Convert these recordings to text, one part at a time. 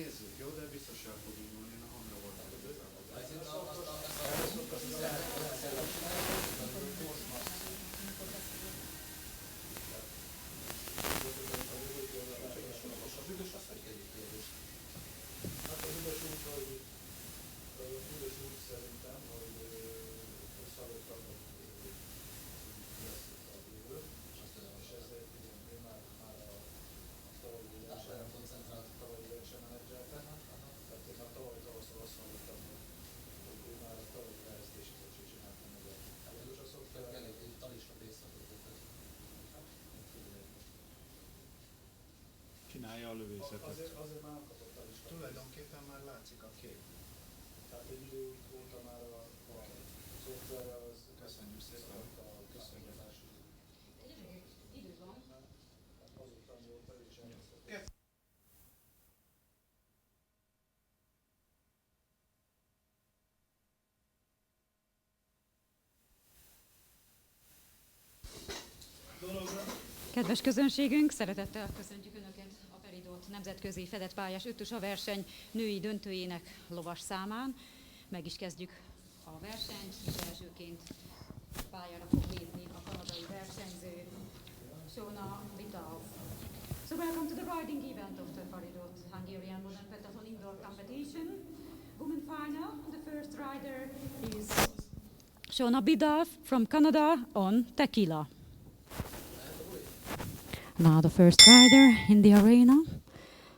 nézzük, jó? De biztos el fog indulni, na hamra volt csinálja a lövészetet. Azért már kapott a lista. Tulajdonképpen már látszik a kép. Tehát egy idő óta már a szoftverre az Köszönjük szépen. Köszönjük. Idő van. Azután volt el is elkezdett. Kedves közönségünk, szeretettel köszöntjük Önöket a PERIDOT nemzetközi fedett pályás ötösa verseny női döntőjének lovas számán. Meg is kezdjük a versenyt, és elsőként pályára fog lépni a kanadai versenyző, Shona Vidal. So welcome to the riding event of the PERIDOT Hungarian Modern Pentathlon Indoor Competition. Women final, the first rider is Shona Vidal from Canada on tequila. Now the first rider in the arena.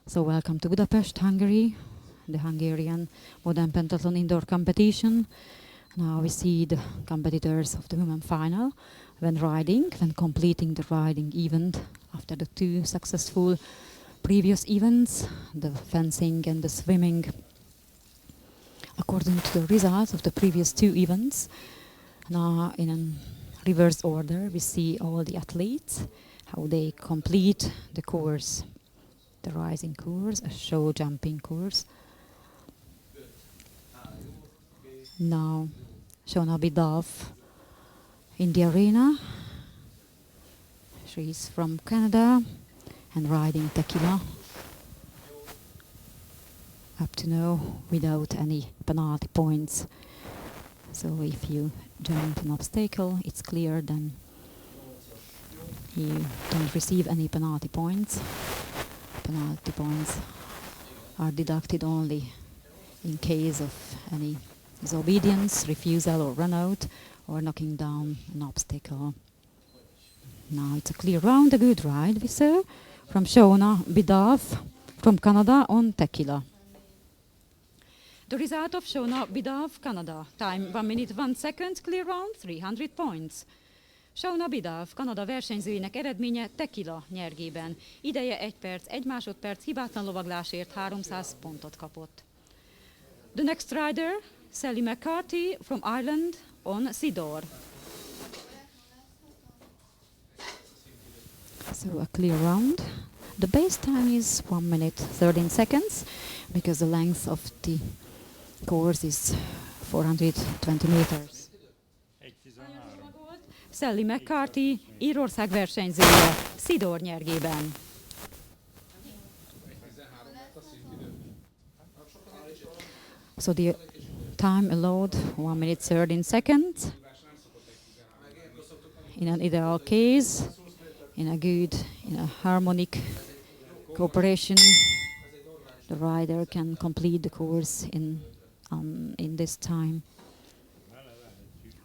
So welcome to Budapest, Hungary, the Hungarian Modern Pentathlon Indoor Competition. Now we see the competitors of the women final when completing the riding event after the two successful previous events, the fencing and the swimming. According to the results of the previous two events, now in a reverse order we see all the athletes, how they complete the course, the rising course, a show jumping course. Now Shona Vidal in the arena. She's from Canada and riding tequila up to now without any penalty points. So if you jump an obstacle, it's clear, then you don't receive any penalty points. Penalty points are deducted only in case of any disobedience, refusal or run out, or knocking down an obstacle. Now it's a clear round, a good ride we saw from Shona Vidal from Canada on tequila. The result of Shona Vidal, Canada. Time 1 minute 1 second, clear round, 300 points. Shona Vidal, Kanada versenyzőinek eredménye tequila nyergében. Ideje 1 perc, 1 másodperc, hibátlan lovaglásért 300 pontot kapott. The next rider, Sally McCarthy from Ireland on Sidor. So a clear round. The base time is 1 minute 13 seconds because the length of the course is 420 meters. Sally McCarthy, Írország versenyzője, Sidor nyergében. So the time allowed 1 minute 13 seconds. In an ideal case, in a harmonic cooperation, the rider can complete the course in this time,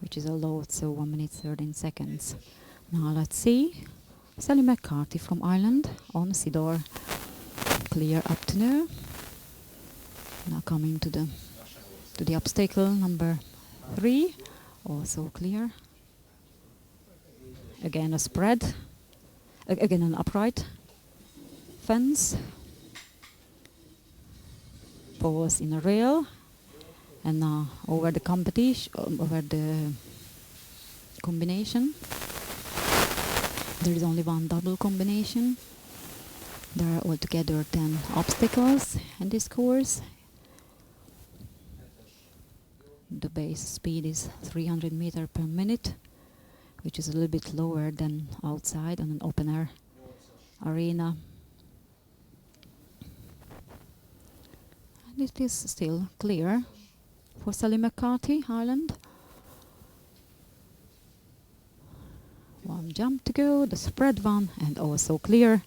which is allowed, so 1 minute 13 seconds. Now let's see. Sally McCarthy from Ireland on Sidor. Clear up to now. Now coming to the obstacle number 3, also clear. Again a spread. Again an upright fence. Pause in a rail. And now over the combination. There is only one double combination. There are altogether 10 obstacles in this course. The base speed is 300 meters per minute, which is a little bit lower than outside on an open air arena. it is still clear for Sally McCarthy, Ireland. One jump to go, the spread one, and also clear.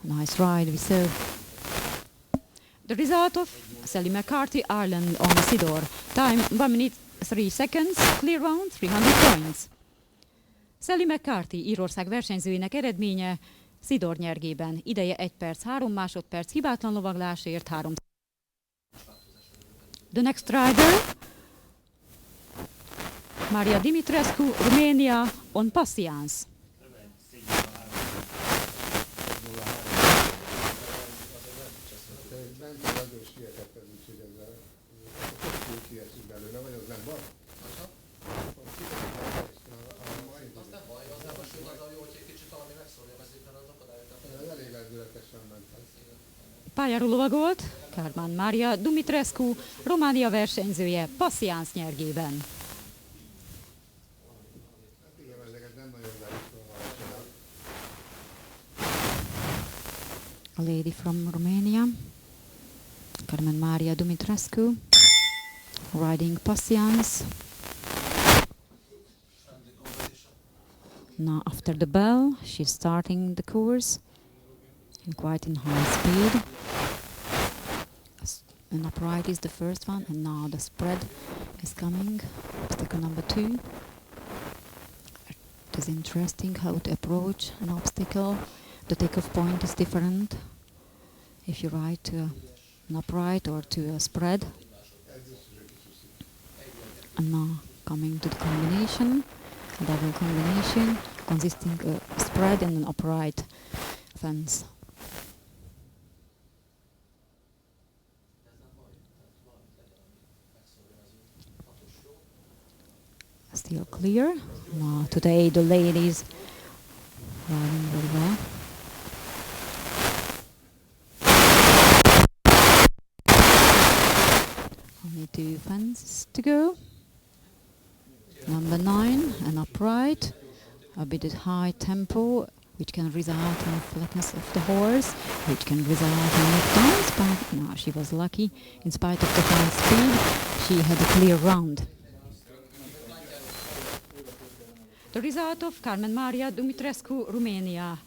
Nice ride we saw. The result of Sally McCarthy, Ireland on Sidor. Time 1 minute 3 seconds, clear round, 300 points. Sally McCarthy, Írország versenyzőinek eredménye Sidor nyergében. Ideje 1 perc, 3 másodperc, hibátlan lovaglásért 3. The next rider, Maria Dimitrescu, Romania, on Patience. Pályáról lovagolt Carmen Maria Dumitrescu, Románia versenyzője, Patience nyergében. A lady from Romania, Carmen Maria Dumitrescu, riding Patience. Now after the bell, she's starting the course quite in high speed. An upright is the first one, and now the spread is coming. Obstacle number 2. It is interesting how to approach an obstacle. The takeoff point is different if you ride to an upright or to a spread. And now coming to the combination, a double combination consisting of a spread and an upright fence. Still clear. Now today the ladies riding very well. Only 2 fences to go. Number 9, an upright, a bit at high tempo, which can result in flatness of the horse, which can result in knockdowns, but no, she was lucky. In spite of the high speed, she had a clear round. The result of Carmen Maria Dumitrescu, Romania.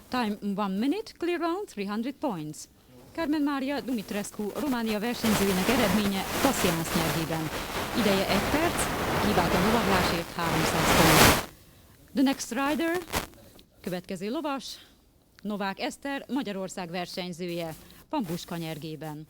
Time 1 minute, clear round, 300 points. Carmen Maria Dumitrescu, Románia versenyzőinek eredménye Patience nyergében. Ideje 1 perc, hibátlan lovaglásért 300 pont. The next rider, következő lovas, Novák Eszter, Magyarország versenyzője, Pampuska nyergében.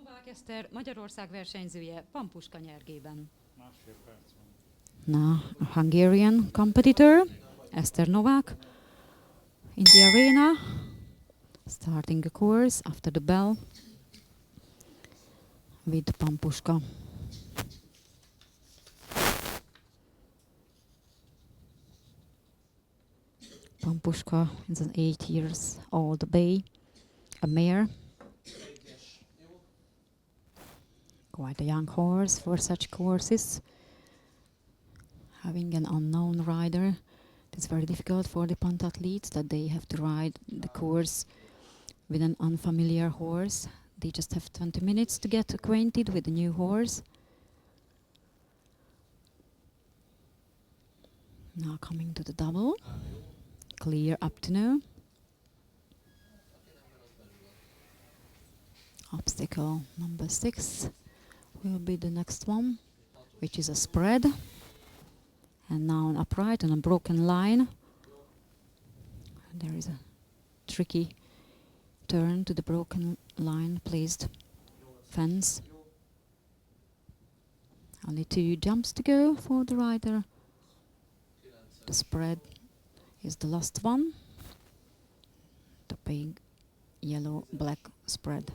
Novák Eszter, Magyarország versenyzője, Pampuska nyergében. Now, a Hungarian competitor, Eszter Novák, in the arena, starting the course after the bell with Pampuska. Pampuska is an 8 years old bay, a mare. Quite a young horse for such courses. Having an unknown rider, it's very difficult for the pentathletes that they have to ride the course with an unfamiliar horse. They just have 20 minutes to get acquainted with the new horse. Now coming to the double, clear up to now. Obstacle number 6 will be the next one, which is a spread. And now an upright and a broken line. There is a tricky turn to the broken line placed fence. Only 2 jumps to go for the rider. The spread is the last one. The big yellow-black spread.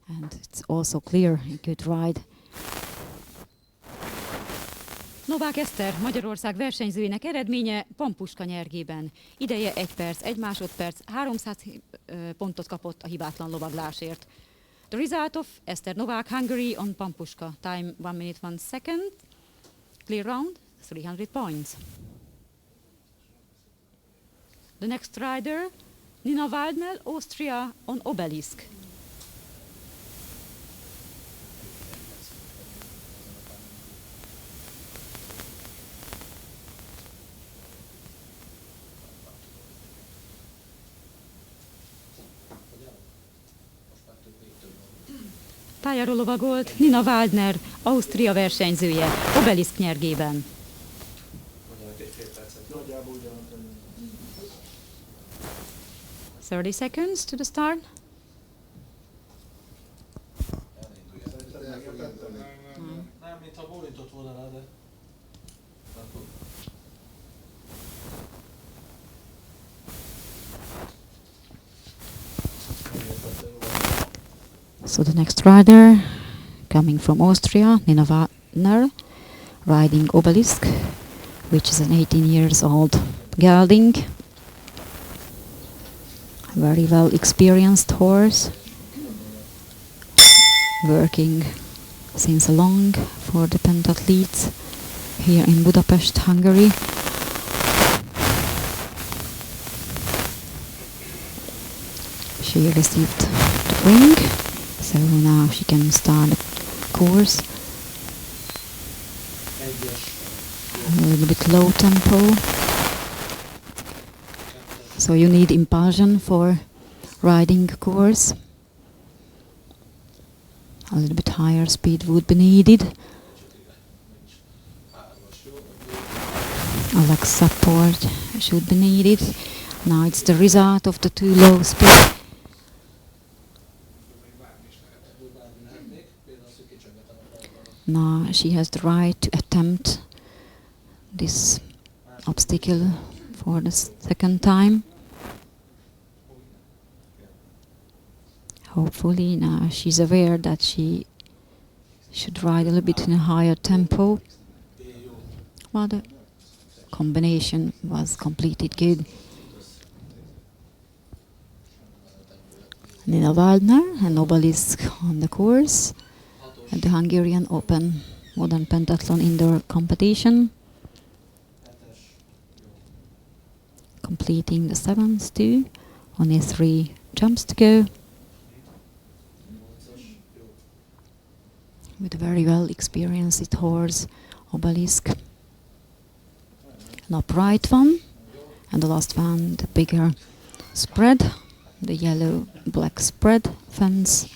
And it's also clear, a good ride. Novák Eszter, Magyarország versenyzőinek eredménye Pampuska nyergében. Ideje 1 perc, 1 másodperc, 300 pontot kapott a hibátlan lovaglásért. The result of Eszter Novák Hungary on Pampuska. Time 1 minute 1 second. Clear round, 300 points. The next rider, Nina Waldner, Austria on Obelisk. Pályáról lovagolt Nina Waldner, Ausztria versenyzője, Obelisk nyergében. Nagyjából ugyanaz. 30 seconds to the start. Szerinted megértettem? Nem, mintha bólintott volna rá, de... So the next rider, coming from Austria, Nina Wagner, riding Obelisk, which is an 18 years old gelding. Very well experienced horse, working since long for the pentathletes here in Budapest, Hungary. She received the ring, so now she can start the course. A little bit low tempo. So you need impulsion for riding course. A little bit higher speed would be needed. A leg support should be needed. Now it's the result of the too low speed. Now she has the right to attempt this obstacle for the second time. Hopefully now she's aware that she should ride a little bit in a higher tempo. Well, the combination was completed good. Nina Waldner and Obelisk on the course at the Hungarian Open Modern Pentathlon Indoor Competition. Completing the 7th too. Only 3 jumps to go. With a very well experienced horse, Obelisk. An upright one, and the last one, the bigger spread, the yellow-black spread fence,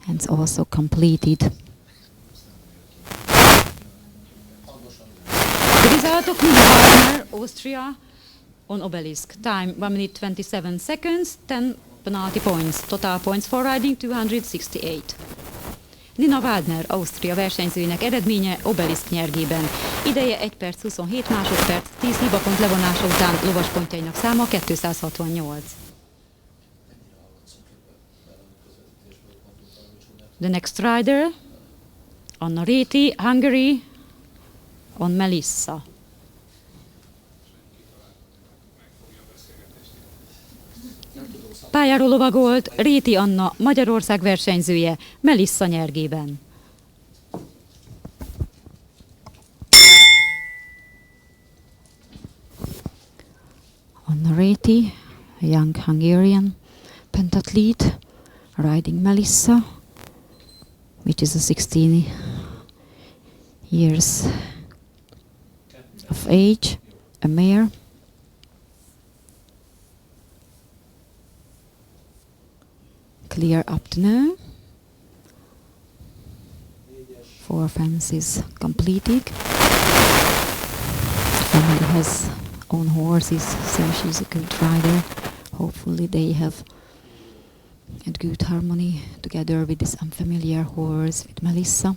and it's also completed. The result of Nina Wagner, Austria, on Obelisk. Time 1 minute 27 seconds, 10 penalty points. Total points for riding 268. Nina Waldner, Ausztria versenyzőinek eredménye Obelisk nyergében. Ideje 1 perc 27 másodperc, 10 hibapont levonása után lovaspontjainak száma 268. The next rider, Anna Réti, Hungary, on Melissa. Pályáról lovagolt Réti Anna, Magyarország versenyzője, Melissa nyergében. Anna Réti, a young Hungarian pentathlete, riding Melissa, which is a 16 years of age, a mare. Clear up to now. 4 fences completed. Family has own horses, so she's a good rider. Hopefully they have a good harmony together with this unfamiliar horse, with Melissa.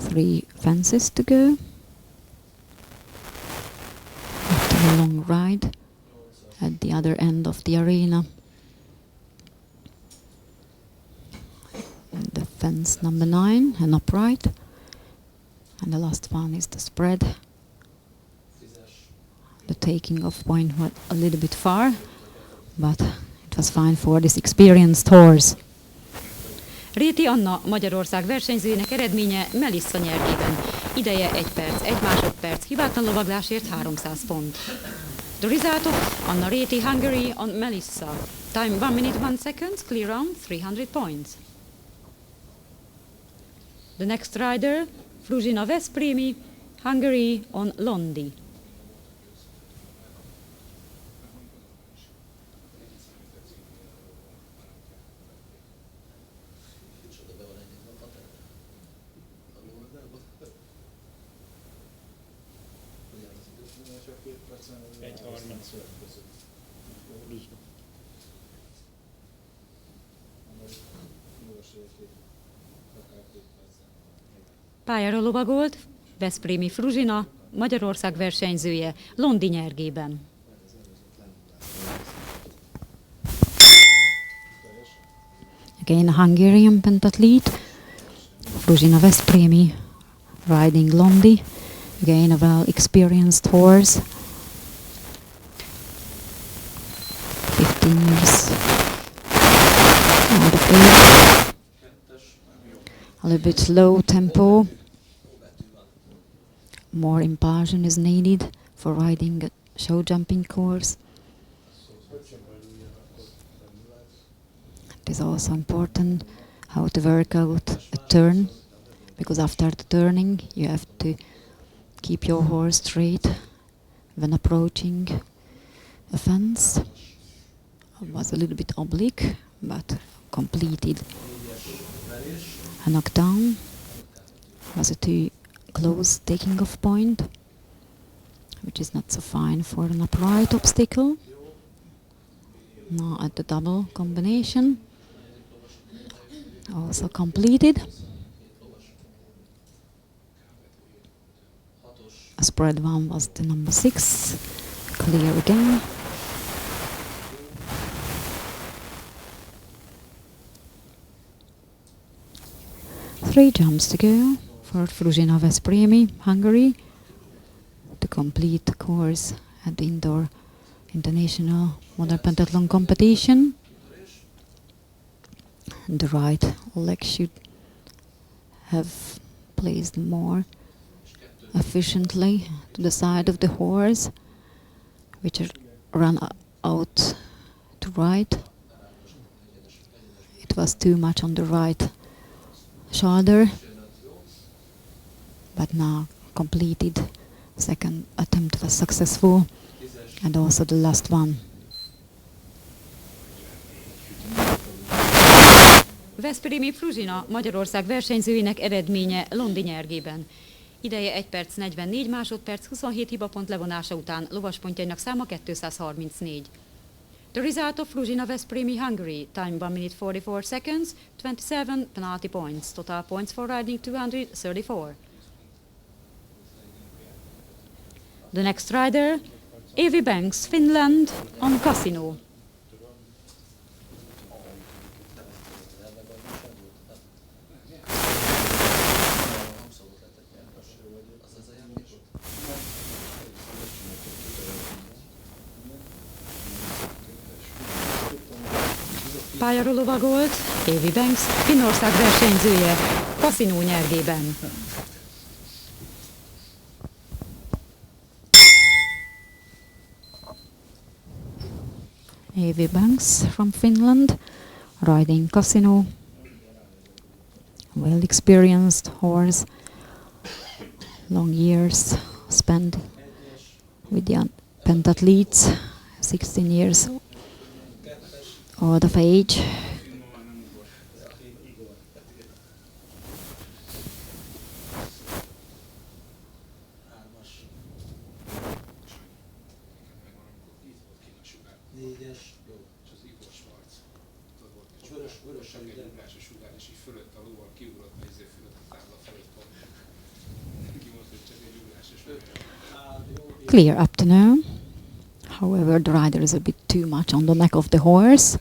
Three fences to go. After a long ride at the other end of the arena. fence number 9, an upright. And the last one is the spread. The taking of point went a little bit far, but it was fine for this experienced horse. Réti Anna Magyarország versenyzőjének eredménye Melissa nyergében. Ideje 1 perc, 1 másodperc, hibátlan lovaglásért 300 pont. The result of Anna Réti Hungary on Melissa. Time 1 minute 1 second, clear round 300 points. The next rider, Fruzsina Veszprémi, Hungary on Londi. Egy 30. Pályára lovagolt Veszprémi Fruzsina, Magyarország versenyzője Londi nyergében. Again a Hungarian pentathlete, Fruzsina Veszprémi riding Londi. Again a well-experienced horse. 15 years out of age. A little bit low tempo. More impulsion is needed for riding a show jumping course. It is also important how to work out a turn, because after the turning you have to keep your horse straight when approaching a fence. It was a little bit oblique, but completed. A knockdown was a too close taking of point, which is not so fine for an upright obstacle. Now at the double combination, also completed. A spread one was the number 6, clear again. Three jumps to go for Fruzsina Veszprémi, Hungary, to complete the course at the indoor international modern pentathlon competition. And the right leg should have placed more efficiently to the side of the horse, which ran out to right. It was too much on the right shoulder, but now completed. Second attempt was successful, and also the last one. Veszprémi Fruzsina Magyarország versenyzőinek eredménye Londi nyergében. Ideje 1 perc 44 másodperc, 27 hibapont levonása után lovaspontjainak száma 234. The result of Fruzsina Veszprémi Hungary, time 1 minute 44 seconds, 27 penalty points, total points for riding 234. The next rider, Avi Banks, Finland, on Casino. Pályára lovagolt Avi Banks, Finnország versenyzője, Casino nyergében. Avi Banks from Finland, riding Casino. Well-experienced horse, long years spent with the pentathletes, 16 years old of age. Clear up to now. However, the rider is a bit too much on the neck of the horse,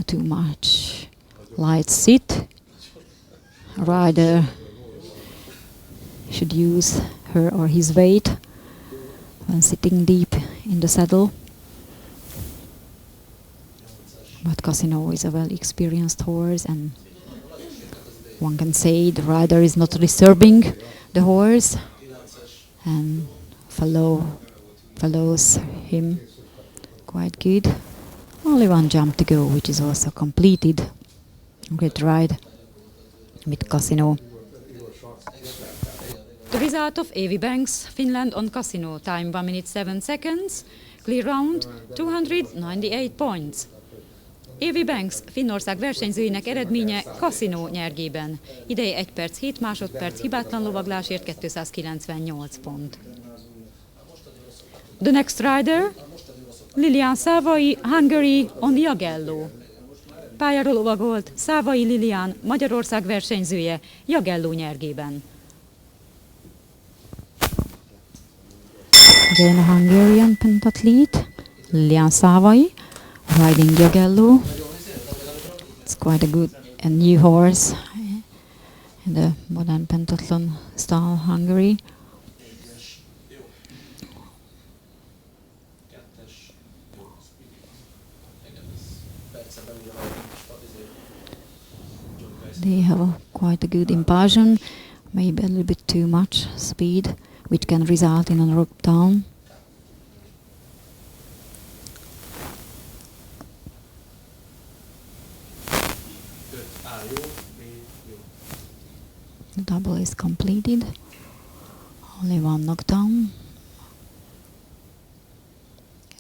too much light sit. rider should use her or his weight when sitting deep in the saddle. But Casino is a well-experienced horse, and one can say the rider is not disturbing the horse and follows him quite good. Only one jump to go, which is also completed. Great ride with Casino. The result of Avi Banks, Finland on Casino. Time 1 minute 7 seconds. Clear round 298 points. Avi Banks, Finnország versenyzőinek eredménye Casino nyergében. Ideje 1 perc 7 másodperc, hibátlan lovaglásért 298 pont. The next rider, Lilian Szávai, Hungary on Jagello. Pályáról lovagolt Szávai Lilian, Magyarország versenyzője Jagello nyergében. Again a Hungarian pentathlete, Lilian Szávai, riding Jagello. It's quite a good and new horse in the modern pentathlon style Hungary. They have quite a good impulsion, maybe a little bit too much speed, which can result in a rock down. The double is completed. Only one knockdown.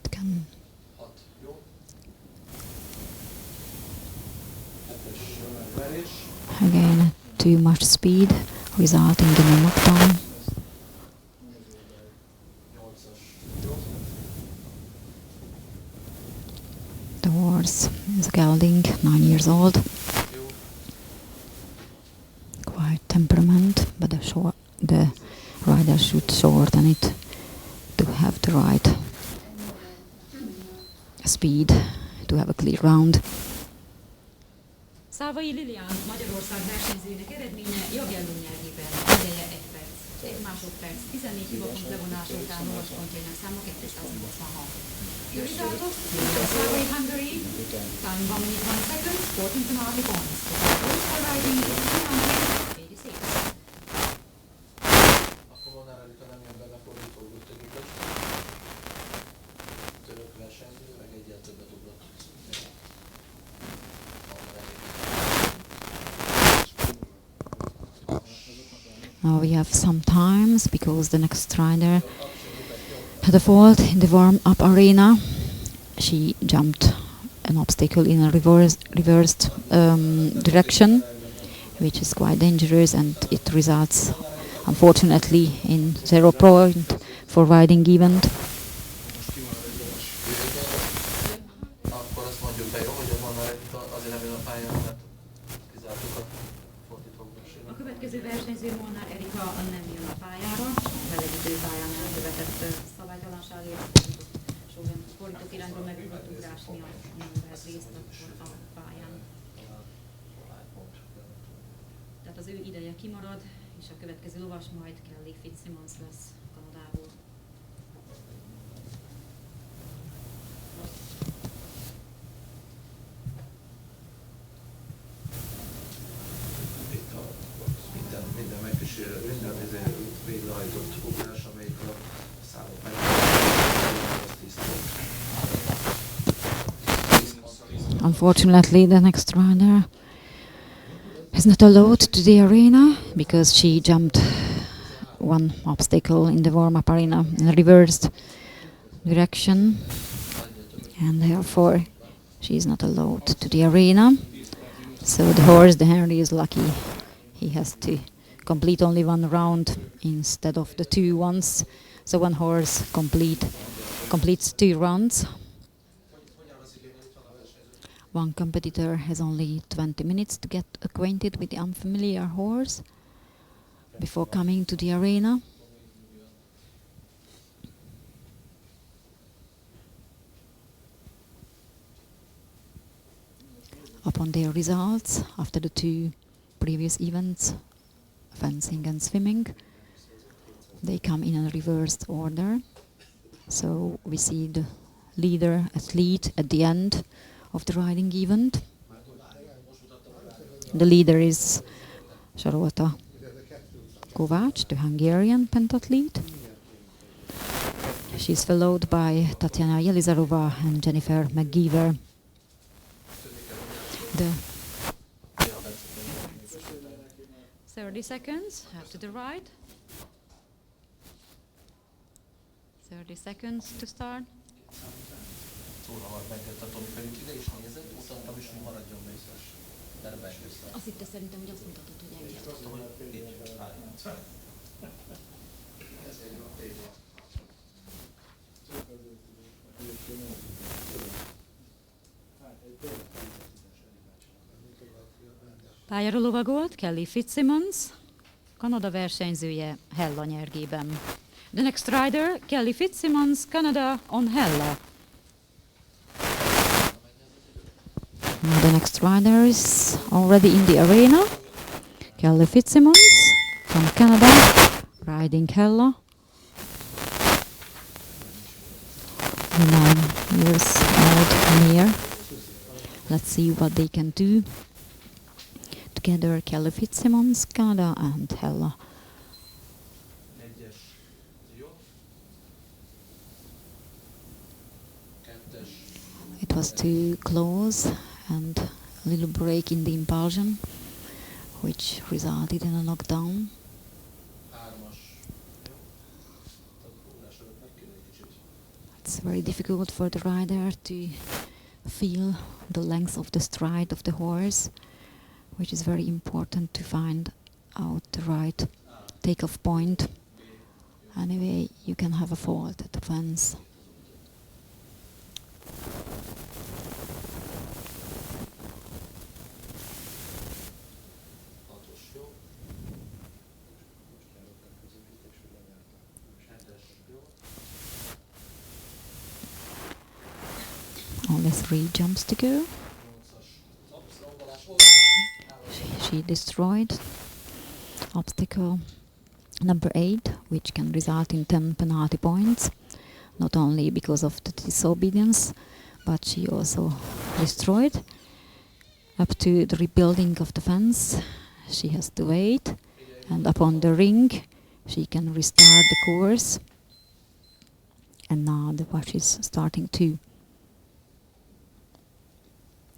It can again too much speed, resulting in a knockdown. The horse is gelding, 9 years old. Quite temperament, but the rider should shorten it to have the right speed to have a clear round. Szávai Lilian, Magyarország versenyzőinek eredménye Jagello nyergében. Ideje 1 perc, 1 másodperc, 14 hibapont levonása után lovaspontjainak száma 286. The result of Szávai Hungary, time 1 minute 1 second, 14 penalty points. The for riding 286. Akkor van erre nem jön benne fordító gültegéket. Török versenyző, meg egyel többet ugrott. Now we have some times because the next rider had a fault in the warm-up arena. She jumped an obstacle in a reversed direction, which is quite dangerous, and it results unfortunately in 0 point for riding event. Akkor azt mondjuk be, jó, hogy a Molnár azért nem jön a pályán, mert kizártuk a fordítók versenyt. A következő versenyző Molnár Erika nem jön a pályára, vele egy időpályán elkövetett szabálytalanságért fordítók irányba megugrott ugrás miatt nem vett részt a pályán. Tehát az ő ideje kimarad, és a következő lovas majd Kelly Fitzsimmons lesz Kanadából. Itt minden megkísérő, minden végrehajtott ugrás, amelyik a számok meg az 10 pont. Unfortunately, the next rider is not allowed to the arena because she jumped one obstacle in the warm-up arena in a reversed direction, and therefore she is not allowed to the arena. So the horse, the Henry, is lucky. He has to complete only 1 round instead of the 2 ones. So one horse completes 2 rounds. One competitor has only 20 minutes to get acquainted with the unfamiliar horse before coming to the arena. Upon their results, after the 2 previous events, fencing and swimming. They come in a reversed order. So we see the leader athlete at the end of the riding event. The leader is Sarolta Kovács, the Hungarian pentathlete. She's followed by Tatiana Yelizarova and Jennifer McGeever. The 30 seconds, half to the right. 30 seconds to start. Azt hitte szerintem, hogy azt mutatod, hogy engem. Pályára lovagolt Kelly Fitzsimmons, Kanada versenyzője Hella nyergében. The next rider, Kelly Fitzsimmons, Canada on Hella. The next rider is already in the arena. Kelly Fitzsimmons from Canada, riding Hella. 9 years old mare. Let's see what they can do together. Kelly Fitzsimmons, Canada and Hella. It was too close and a little break in the impulsion, which resulted in a knockdown. It's very difficult for the rider to feel the length of the stride of the horse, which is very important to find out the right takeoff point. Anyway, you can have a fault at the fence. Only 3 jumps to go. She destroyed obstacle number 8, which can result in 10 penalty points, not only because of the disobedience, but she also destroyed. Up to the rebuilding of the fence, she has to wait, and upon the ring, she can restart the course. And now the watch is starting too.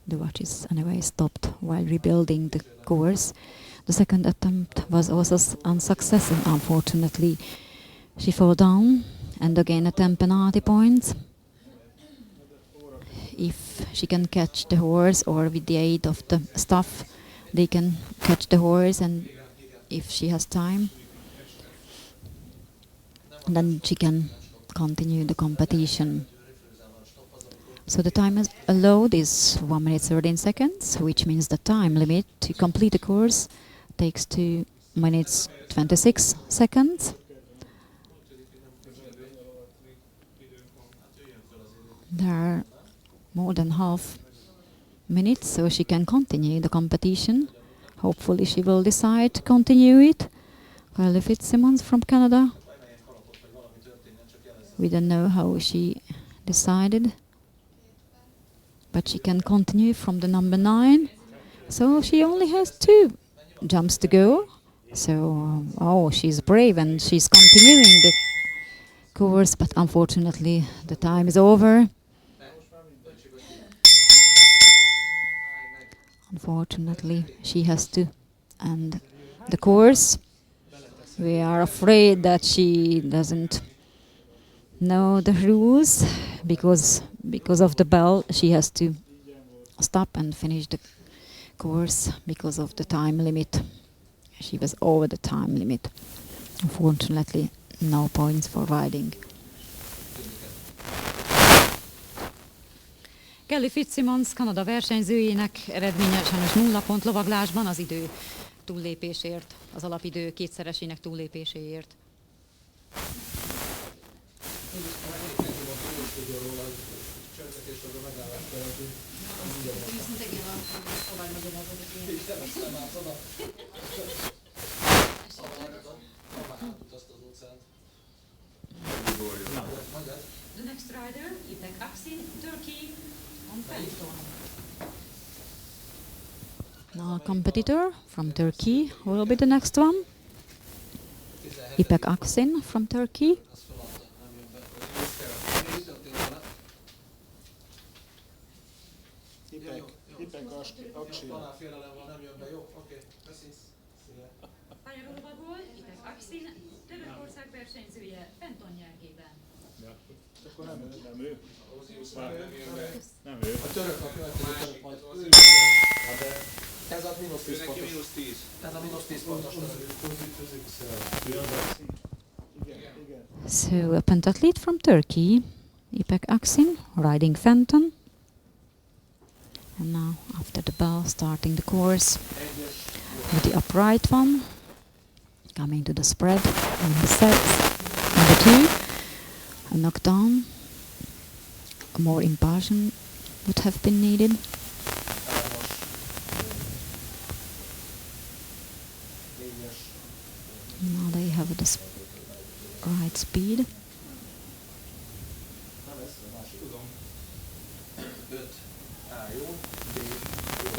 The watch is anyway stopped while rebuilding the course. The second attempt was also unsuccessful, unfortunately. She fell down and again at 10 penalty points. If she can catch the horse, or with the aid of the staff, they can catch the horse, and if she has time, then she can continue the competition. So the time allowed is 1 minute 13 seconds, which means the time limit to complete the course takes 2 minutes 26 seconds. There are more than half minutes, so she can continue the competition. Hopefully she will decide to continue it. Kelly Fitzsimmons from Canada. We don't know how she decided, but she can continue from the number 9. So she only has 2 jumps to go. So, she's brave and she's continuing the course, but unfortunately the time is over. Unfortunately, she has to end the course. We are afraid that she doesn't know the rules, because of the bell she has to stop and finish the course because of the time limit. She was over the time limit. Unfortunately, no points for riding. Kelly Fitzsimmons, Kanada versenyzőjének eredménye sajnos 0 pont lovaglásban az idő túllépésért, az alapidő kétszeresének túllépéséért. Csöngetés az a megállás jelenti. Viszont egy ilyen tovább magyarázod, hogy Így nem aztán át oda. Átut azt az óceánt. Mondjad. The next rider, Ipek Aksin, Turkey, on Pentathlon. Now a competitor from Turkey will be the next one. Ipek Aksin from Turkey. Az feladta, nem jön be. Mi történt vele? Ipek Aksin. Tanár félelem van, nem jön be. Jó, oké. Köszi. Szia. Pályalovagol, Ipek Aksin, Törökország versenyzője Penton nyelvében. Akkor nem ő. Nem ő. A török a következő török majd. Ez a mínusz 10 Neki pontos. mínusz 10. Ez a mínusz 10 pontos török. Igen. So a pentathlete from Turkey, Ipek Aksin, riding Fenton. And now after the bell, starting the course with the upright one, coming to the spread in the sets. Number 2, a knockdown, a more impulsion would have been needed. Now they have the right speed. Nem ez, a másik. Tudom. 5. A jó. B. Jó.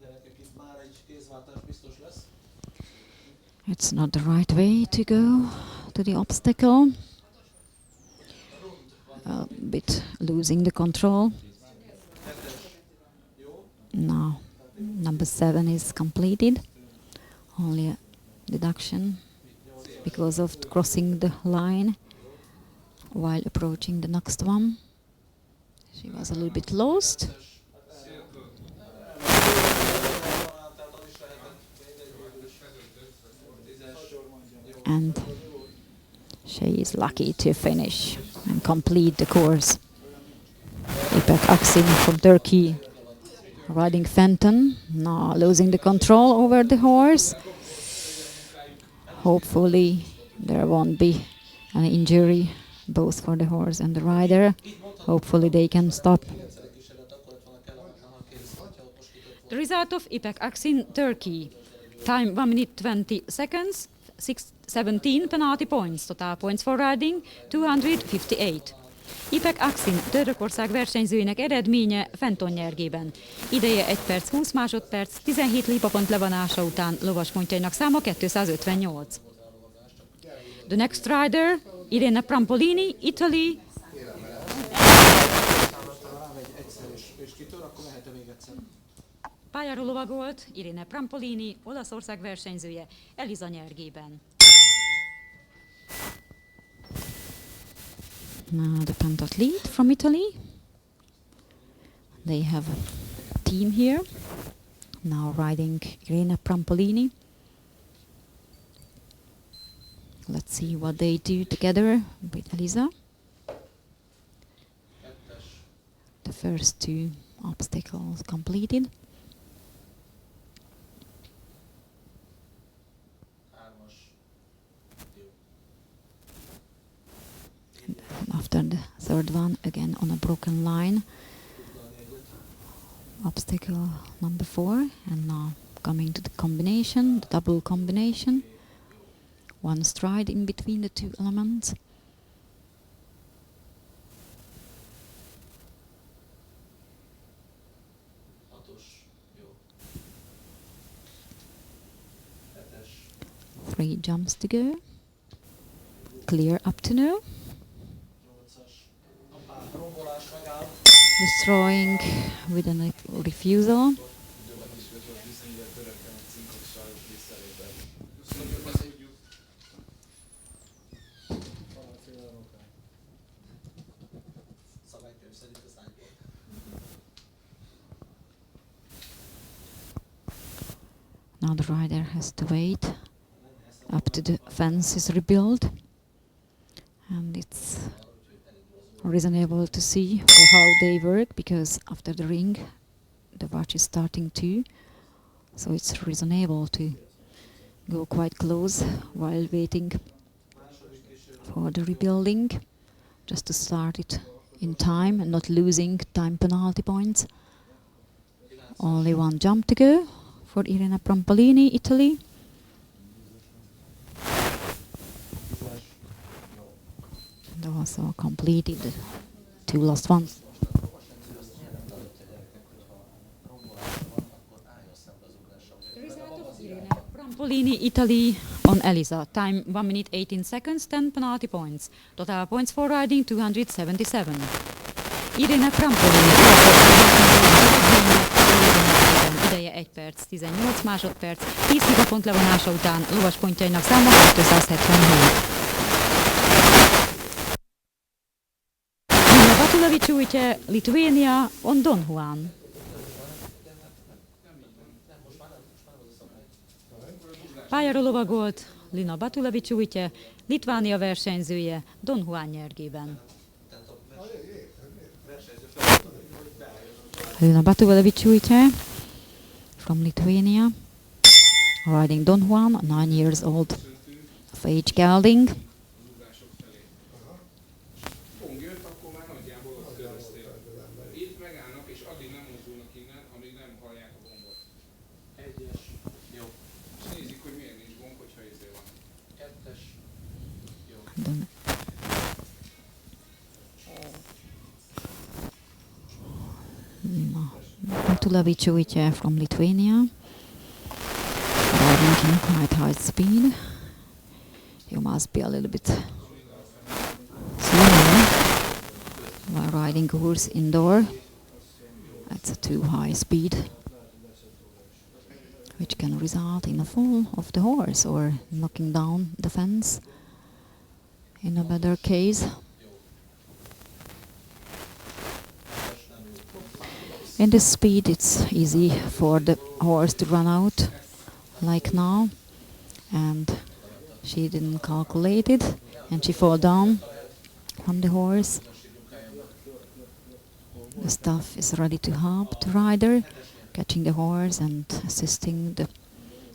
Gyerekek, itt már egy kézváltás biztos lesz. It's not the right way to go to the obstacle. A bit losing the control. Now, number 7 is completed. Only a deduction because of crossing the line while approaching the next one. She was a little bit lost. And she is lucky to finish and complete the course. Ipek Aksin from Turkey, riding Fenton, now losing the control over the horse. Hopefully there won't be an injury both for the horse and the rider. Hopefully they can stop. The result of Ipek Aksin, Turkey. Time 1 minute 20 seconds, 17 penalty points. Total points for riding 258. Ipek Aksin, Törökország versenyzőinek eredménye Fenton nyergében. Ideje 1 perc 20 másodperc, 17 lipapont levonása után lovaspontjainak száma 258. The next rider, Irene Prampolini, Italy. Pályáról lovagolt Irene Prampolini, Olaszország versenyzője Eliza nyergében. Now the pentathlete from Italy. They have a team here. Now riding Irene Prampolini. Let's see what they do together with Eliza. The first 2 obstacles completed. After the third one, again on a broken line, obstacle number 4, and now coming to the combination, the double combination, 1 stride in between the 2 elements. Three jumps to go. Clear up to now. Destroying with a refusal. Now the rider has to wait up to the fence is rebuilt, and it's reasonable to see how they work, because after the ring the watch is starting to, so it's reasonable to go quite close while waiting for the rebuilding, just to start it in time and not losing time penalty points. Only one jump to go for Irina Prampolini, Italy. And also completed the 2 last ones. Prampolini, Italy on Elisa. Time 1 minute 18 seconds, 10 penalty points. Total points for riding 277. Irina Prampolini. Ideje 1 perc, 18 másodperc, 10 hibapont levonása után lovas pontjainak száma 277. Lina Batulevičiūtė, Lithuania on Don Juan. Pályára lovagolt Lina Batulevičiūtė, Litvánia versenyzője Don Juan nyergében. Lina Batulevičiūtė from Lithuania, riding Don Juan, 9 years old of age gelding. Batulevičiūtė from Lithuania, riding in quite high speed. You must be a little bit slower while riding a horse indoor. That's a too high speed, which can result in a fall of the horse or knocking down the fence in a better case. In this speed it's easy for the horse to run out, like now, and she didn't calculate it and she fall down from the horse. The staff is ready to help the rider, catching the horse and assisting the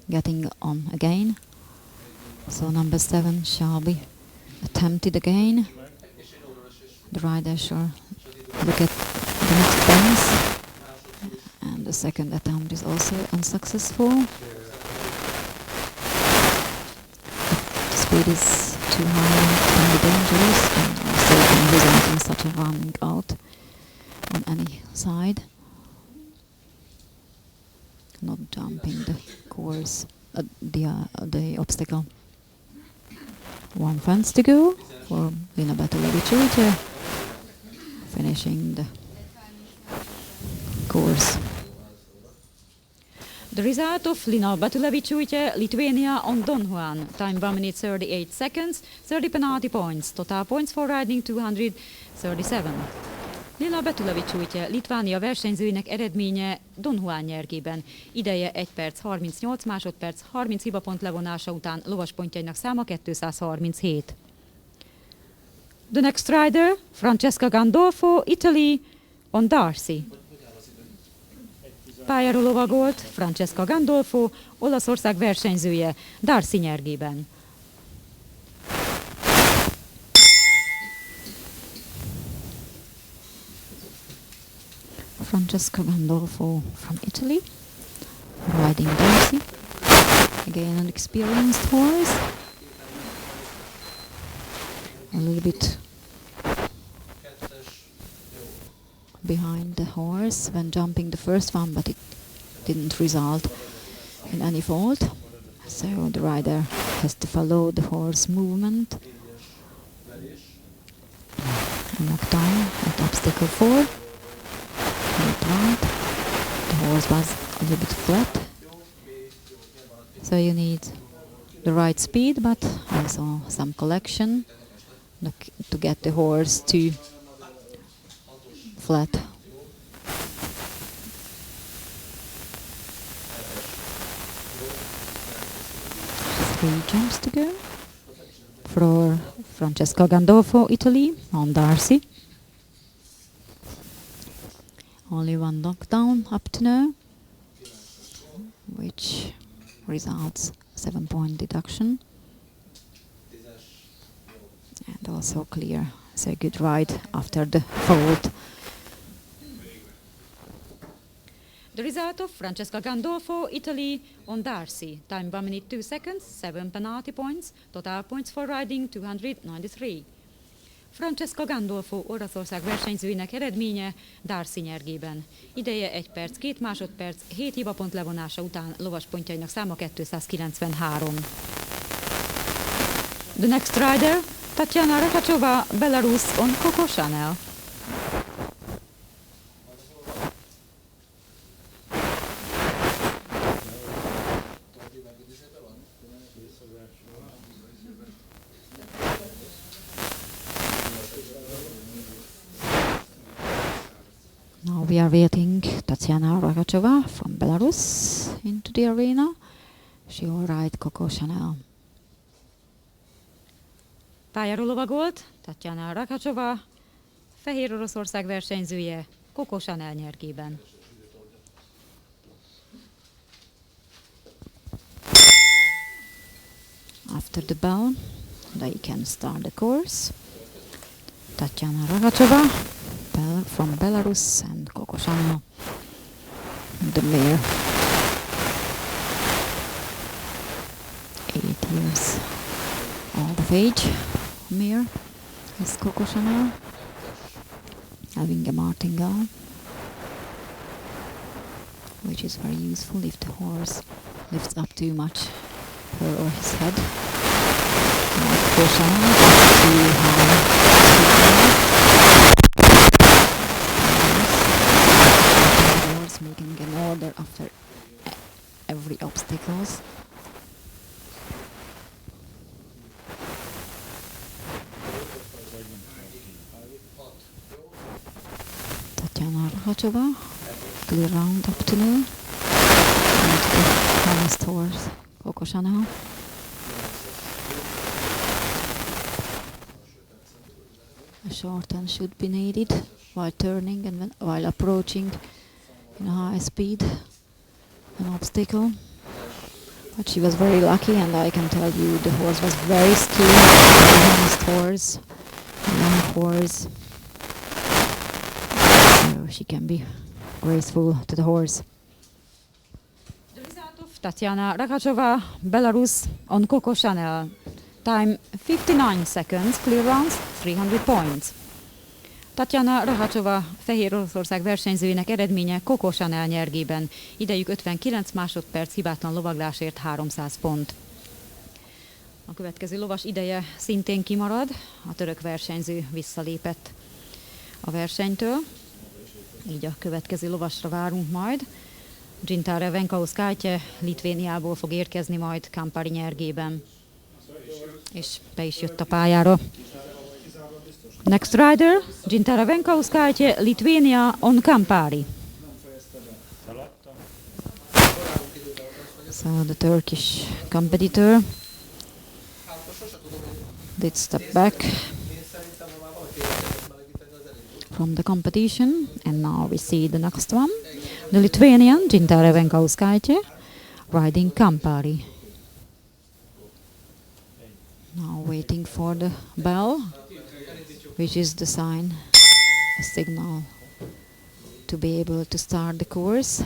getting on again. So number 7 shall be attempted again. The rider shall look at the next fence. And the second attempt is also unsuccessful. The speed is too high and can be dangerous, and also can result in such a running out on any side. Not jumping the course, the obstacle. 1 fence to go for Lina Batulevičiūtė, finishing the course. The result of Lina Batulevičiūtė, Lithuania on Don Juan. Time 1 minute 38 seconds, 30 penalty points. Total points for riding 237. Lina Batulevičiūtė, Litvánia versenyzőinek eredménye Don Juan nyergében. Ideje 1 perc 38 másodperc, 30 hibapont levonása után lovas pontjainak száma 237. The next rider, Francesca Gandolfo, Italy on Darcy. Pályára lovagolt Francesca Gandolfo, Olaszország versenyzője, Darcy nyergében. Francesca Gandolfo from Italy, riding Darcy. Again an experienced horse. A little bit behind the horse when jumping the first one, but it didn't result in any fault. So the rider has to follow the horse movement. Knock down at obstacle 4. Right. The horse was a little bit flat. So you need the right speed, but also some collection to get the horse to flat. Three jumps to go for Francesca Gandolfo, Italy on Darcy. Only one knockdown up to now, which results 7-point deduction. And also clear. So good ride after the fault. The result of Francesca Gandolfo, Italy, on Darcy. Time 1 minute 2 seconds, 7 penalty points. Total points for riding 293. Francesca Gandolfo, Oroszország versenyzőinek eredménye Darcy nyergében. Ideje 1 perc, 2 másodperc, 7 hibapont levonása után lovaspontjainak száma 293. The next rider, Tatiana Rakachova, Belarus, on Coco Chanel. Now we are waiting Tatiana Rakachova from Belarus into the arena. She will ride Coco Chanel. Pályáról lovagolt Tatiana Rakachova, Fehér Oroszország versenyzője, Coco Chanel nyergében. After the bell, they can start the course. Tatiana Rakachova from Belarus and Coco Chanel, the mare. 8 years old of age mare is Coco Chanel, having a martingale, which is very useful if the horse lifts up too much her or his head. Coco Chanel, too high. Making an order after every obstacles. Tatiana Rakachova, clear round up to now. And the honest horse, Coco Chanel. A short turn should be needed while turning and while approaching in a high speed an obstacle, but she was very lucky, and I can tell you the horse was very skilled, very honest horse, a young horse, so she can be graceful to the horse. The result of Tatiana Rakachova, Belarus, on Coco Chanel. Time 59 seconds, clear rounds, 300 points. Tatiana Rakachova, Fehér Oroszország versenyzőinek eredménye Coco Chanel nyergében. Idejük 59 másodperc, hibátlan lovaglásért 300 pont. A következő lovas ideje szintén kimarad, a török versenyző visszalépett a versenytől. Így a következő lovasra várunk majd. Gintare Venkauskaitje Litvéniából fog érkezni majd Kampari nyergében. És be is jött a pályára. Next rider, Gintare Venkauskaitje, Lithuania, on Kampari. So the Turkish competitor did step back from the competition, and now we see the next one. The Lithuanian, Gintare Venkauskaitje, riding Kampari. Now waiting for the bell, which is the sign, a signal to be able to start the course.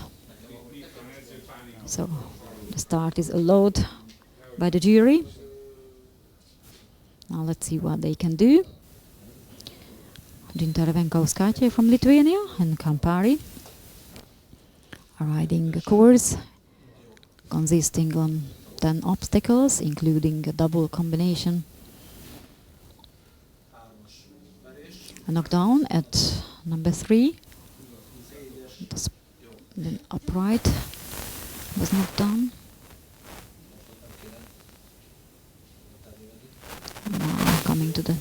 So the start is allowed by the jury. Now let's see what they can do. Gintare Venkauskaitje from Lithuania and Kampari are riding a course consisting on 10 obstacles, including a double combination. A knockdown at number 3. The upright was knocked down. Now coming to the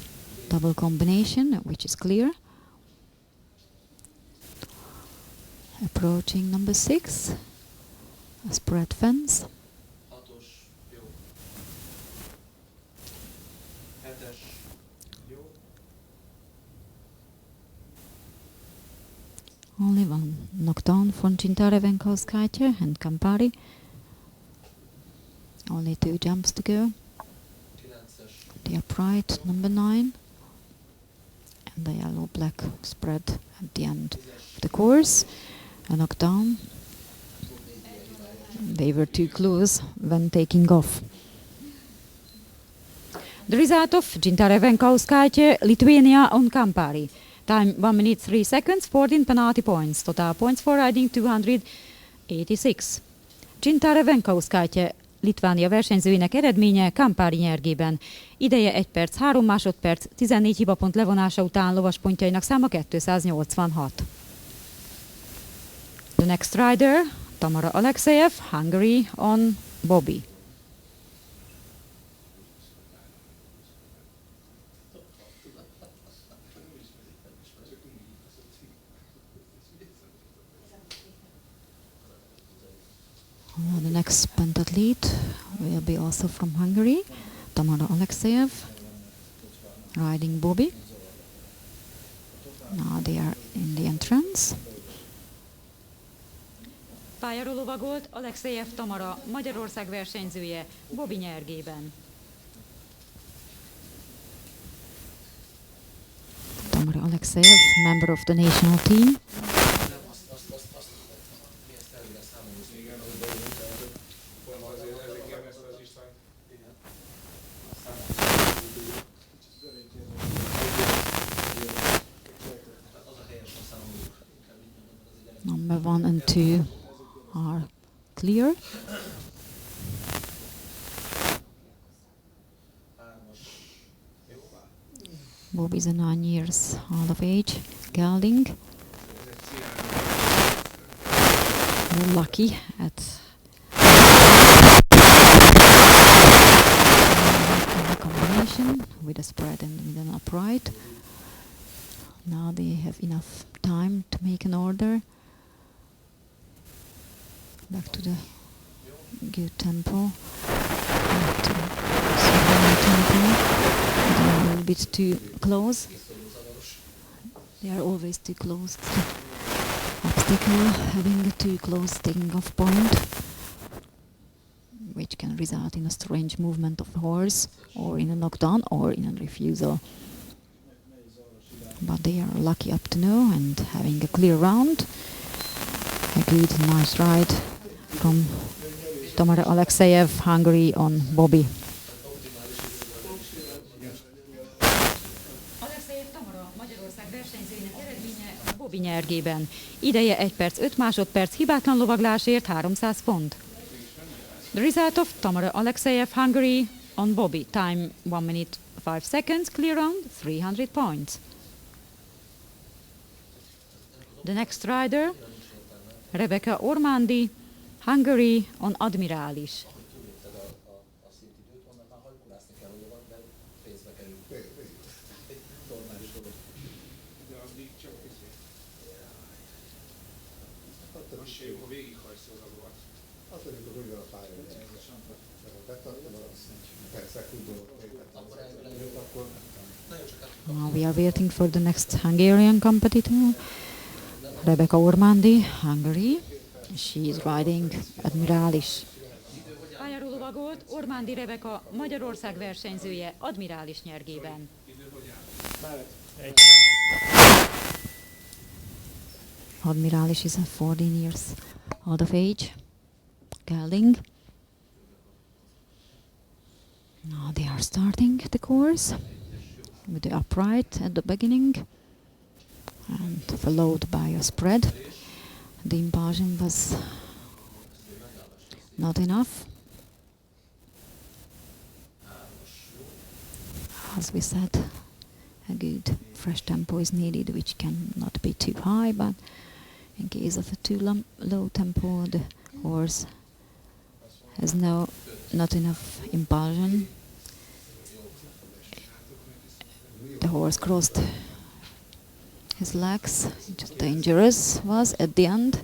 double combination, which is clear. Approaching number 6, a spread fence. Only one knockdown for Cintarevenkauskaitė and Campari. Only 2 jumps to go. The upright, number 9. And the yellow-black spread at the end of the course. A knockdown. They were too close when taking off. The result of Cintarevenkauskaitė, Lithuania on Campari. Time 1 minute 3 seconds, 14 penalty points. Total points for riding 286. Cintarevenkauskaitė, Litvánia versenyzőinek eredménye Campari nyergében. Ideje 1 perc, 3 másodperc, 14 hibapont levonása után lovaspontjainak száma 286. The next rider, Tamara Alexeyev, Hungary on Bobby. The next pentathlete will be also from Hungary, Tamara Alexeyev, riding Bobby. Now they are in the entrance. Pályáról lovagolt Alexeyev Tamara, Magyarország versenyzője, Bobby nyergében. Tamara Alexeyev, member of the national team. Number 1 and 2 are clear. Bob is a 9 years old of age, gelding. We're lucky at the combination with a spread and with an upright. Now they have enough time to make an order. Back to the good tempo. They are a little bit too close. They are always too close. Obstacle having a too close taking off point, which can result in a strange movement of the horse, or in a knockdown, or in a refusal. But they are lucky up to now and having a clear round. A good, nice ride from Tamara Alexeyev, Hungary on Bobby. Alexeyev Tamara, Magyarország versenyzőinek eredménye Bobby nyergében. Ideje 1 perc, 5 másodperc, hibátlan lovaglásért 300 pont. The result of Tamara Alexeyev, Hungary on Bobby. Time 1 minute 5 seconds, clear round 300 points. The next rider, Rebecca Ormandi, Hungary on Admirális. Now we are waiting for the next Hungarian competitor, Rebecca Ormandi, Hungary. She is riding Admirális. Pályáról lovagolt Ormandi Rebecca, Magyarország versenyzője, Admirális nyergében. Admirális is a 14 years old of age, gelding. Now they are starting the course with the upright at the beginning and followed by a spread. The impulsion was not enough. As we said, a good fresh tempo is needed, which cannot be too high, but in case of a too low tempo, the horse has not enough impulsion. The horse crossed his legs, which dangerous was at the end,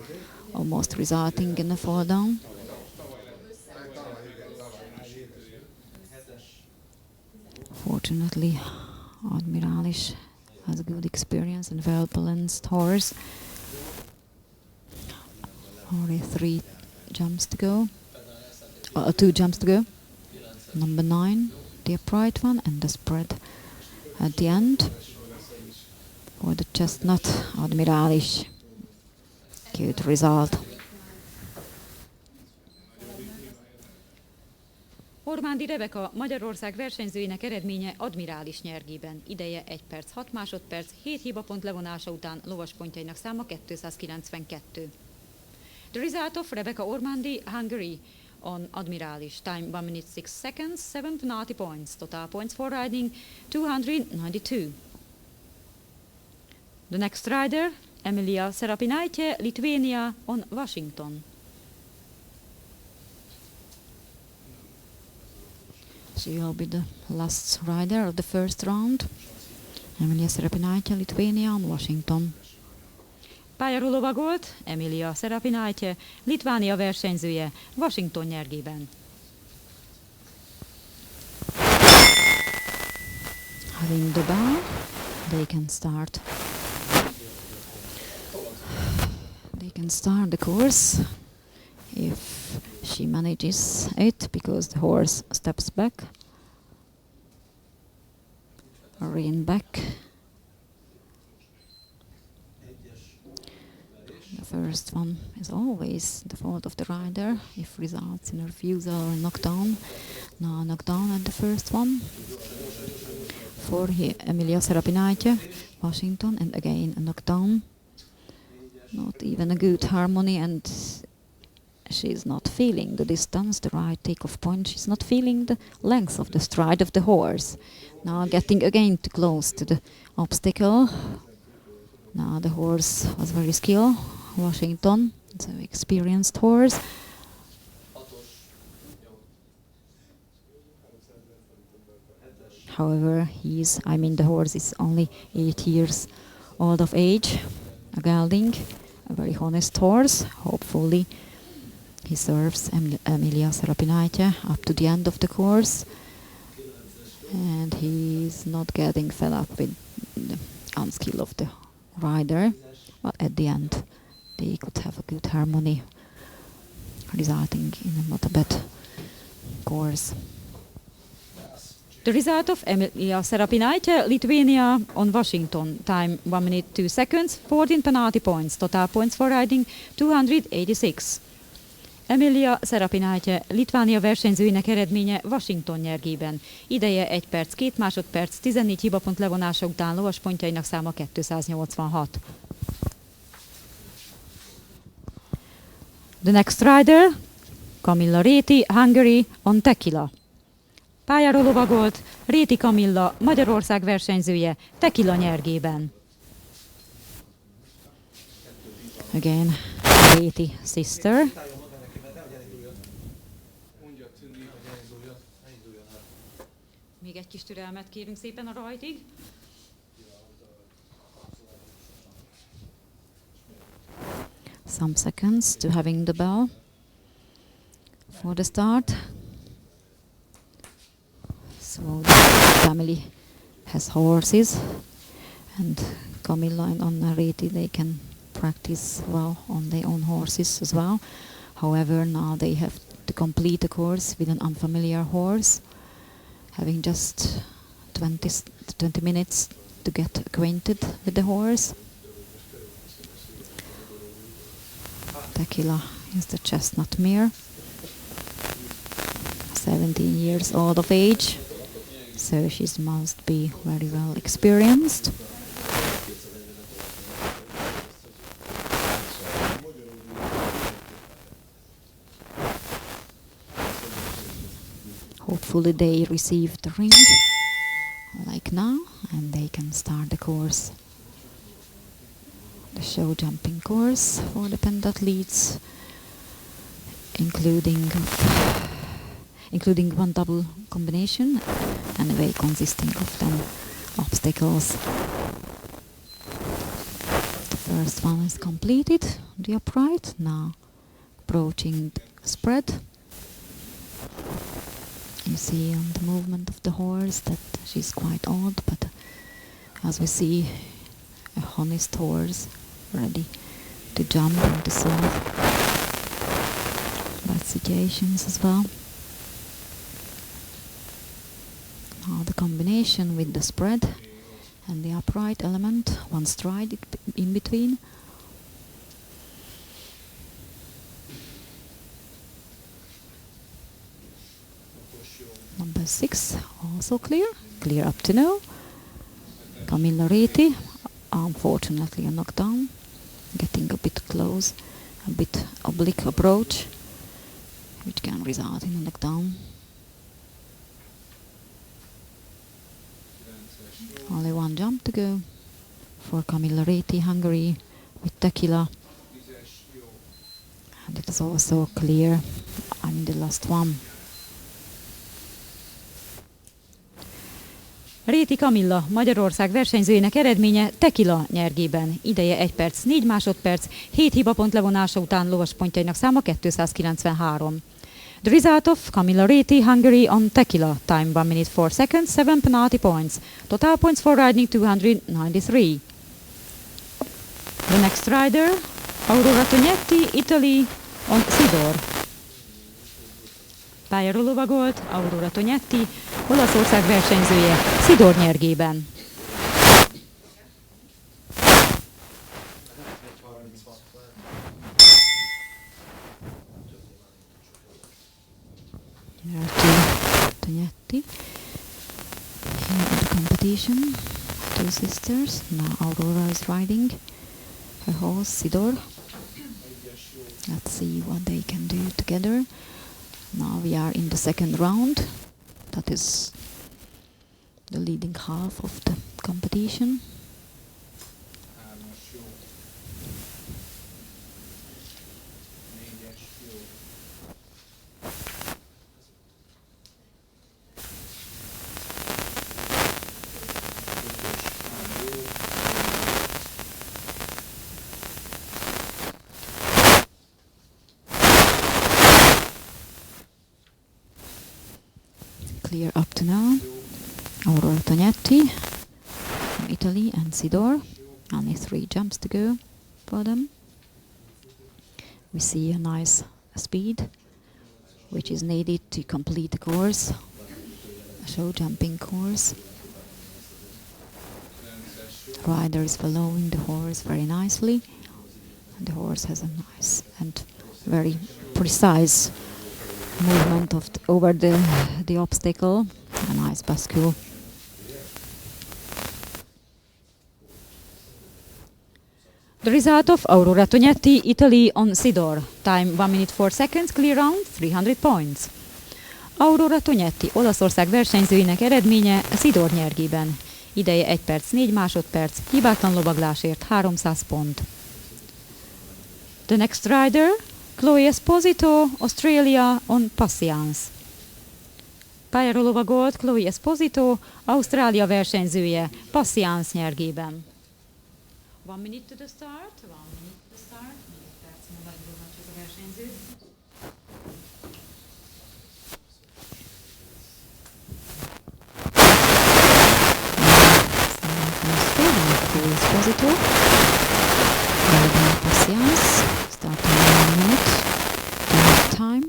almost resulting in a fall down. Fortunately, Admirális has a good experience and well-balanced horse. Only 3 jumps to go. 2 jumps to go. Number 9, the upright one, and the spread at the end for the chestnut Admiralis. Good result. Ormándi Rebeka, Magyarország versenyzőinek eredménye Admirális nyergében. Ideje 1 perc 6 másodperc, 7 hibapont levonása után lovaspontjainak száma 292. The result of Rebecca Ormandy, Hungary, on Admiralis. Time 1 minute 6 seconds, 7 penalty points. Total points for riding 292. The next rider, Emilia Serapinaite, Lithuania, on Washington. She will be the last rider of the first round. Emilia Serapinaite, Lithuania, on Washington. Pályáról lovagolt Emilia Serapinaite, Litvánia versenyzője, Washington nyergében. Having the bell, they can start. They can start the course if she manages it, because the horse steps back, rein back. The first one is always the fault of the rider if results in a refusal or a knockdown. Now knockdown at the first one for Emilia Serapinaite, Washington, and again a knockdown. Not even a good harmony, and she's not feeling the distance, the right take-off point. She's not feeling the length of the stride of the horse. Now getting again too close to the obstacle. Now the horse was very skilled. Washington, it's an experienced horse. However, the horse is only 8 years old of age, a gelding, a very honest horse. Hopefully he serves Emilia Serapinaite up to the end of the course, and he's not getting fed up with the unskill of the rider, but at the end they could have a good harmony, resulting in a not a bad course. The result of Emilia Serapinaite, Lithuania, on Washington. Time 1 minute 2 seconds, 14 penalty points. Total points for riding 286. Emilia Serapinaite, Litvánia versenyzőinek eredménye Washington nyergében. Ideje 1 perc 2 másodperc, 14 hibapont levonása után lovaspontjainak száma 286. The next rider, Camilla Réti, Hungary, on Tequila. Pályáról lovagolt Réti Camilla, Magyarország versenyzője, Tequila nyergében. Again, Réti sister. Még egy kis türelmet kérünk szépen a rajtig. Some seconds to having the bell for the start. So the family has horses, and Camilla and Anna Réti, they can practice well on their own horses as well. However, now they have to complete the course with an unfamiliar horse, having just 20 minutes to get acquainted with the horse. Tequila is the chestnut mare, 17 years old of age, so she must be very well experienced. Hopefully they receive the ring like now, and they can start the course. The show jumping course for the pentathletes, including one double combination, anyway consisting of 10 obstacles. The first one is completed, the upright, now approaching the spread. You see on the movement of the horse that she's quite old, but as we see, a honest horse ready to jump and to serve. situations as well. Now the combination with the spread and the upright element, one stride in between. Number 6, also clear. Clear up to now. Camilla Reti, unfortunately a knockdown. Getting a bit close, a bit oblique approach, which can result in a knockdown. Only one jump to go for Camilla Reti, Hungary, with tequila. And it is also clear. I'm the last one. Réti Kamilla, Magyarország versenyzőjének eredménye tequila nyergében. Ideje 1 perc, 4 másodperc, 7 hibapont levonása után lovaspontjainak száma 293. The result of Camilla Reti, Hungary on tequila, time 1 minute 4 seconds, 7 penalty points. Total points for riding 293. The next rider, Aurora Tognetti, Italy on Sidor. Pályáról lovagolt Aurora Tognetti, Olaszország versenyzője, Sidor nyergében. Tognetti here in the competition, 2 sisters. Now Aurora is riding her horse Sidor. Let's see what they can do together. Now we are in the second round. That is the leading half of the competition. Clear up to now. Aurora Tognetti from Italy and Sidor. Only 3 jumps to go for them. We see a nice speed which is needed to complete the course, a show jumping course. The rider is following the horse very nicely, and the horse has a nice and very precise movement of over the obstacle, a nice bascule. The result of Aurora Tognetti, Italy on Sidor. Time 1 minute 4 seconds, clear round, 300 points. Aurora Tognetti, Olaszország versenyzőinek eredménye Sidor nyergében. Ideje 1 perc, 4 másodperc, hibátlan lovaglásért 300 pont. The next rider, Chloe Esposito, Australia on Patience. Pályáról lovagolt Chloe Esposito, Ausztrália versenyzője, Patience nyergében. 1 minute to the start, 1 minute to the start, 4 perc múlva indulhat ez a versenyző. Chloe Esposito, riding Patience, starting in 1 minute, time.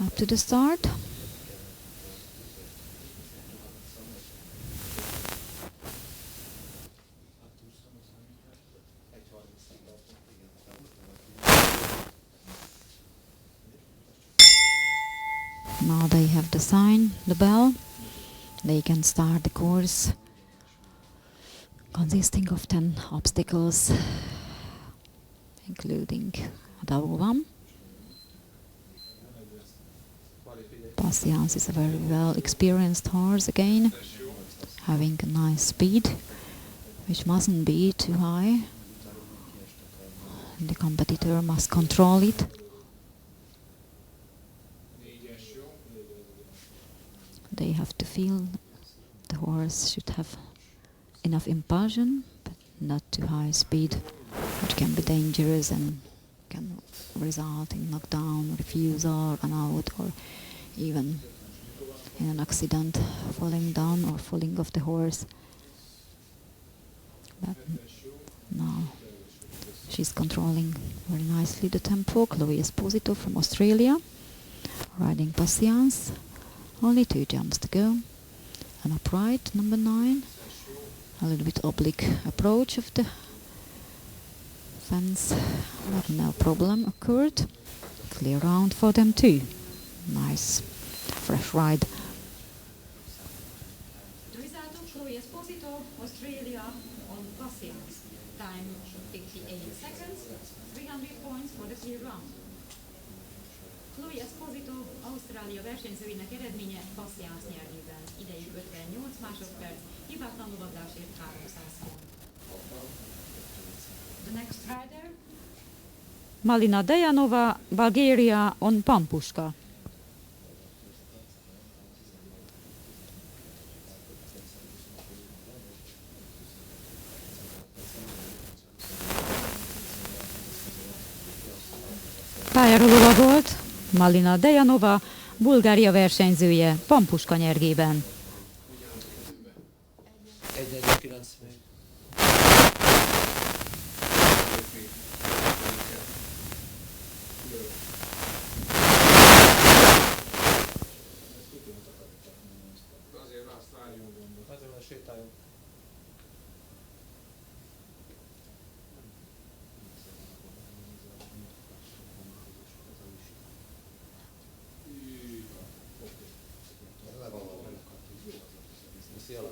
Up to the start. Now they have the sign, the bell. They can start the course consisting of 10 obstacles, including a double one. Patience is a very well experienced horse again, having a nice speed, which mustn't be too high. The competitor must control it. They have to feel the horse should have enough impulsion, but not too high speed, which can be dangerous and can result in knockdown, refusal, run out, or even in an accident, falling down or falling off the horse. But now She's controlling very nicely the tempo. Chloe Esposito from Australia, riding Patience. Only 2 jumps to go. An upright, number 9. A little bit oblique approach of the fence, but no problem occurred. Clear round for them too. Nice, fresh ride. The result of Chloe Esposito, Australia on Patience. Time 58 seconds, 300 points for the clear round. Chloe Esposito, Ausztrália versenyzőinek eredménye Patience nyelvében. Idejük 58 másodperc, hibátlan lovaglásért 300 pont. The next rider, Malina Dejanova, Bulgaria on Pampuska. Pályára lovagolt Malina Dejanova, Bulgária versenyzője, Pampuska nyergében. 1:49 még. Azért azt várjunk gondot. Azért van sétáljunk.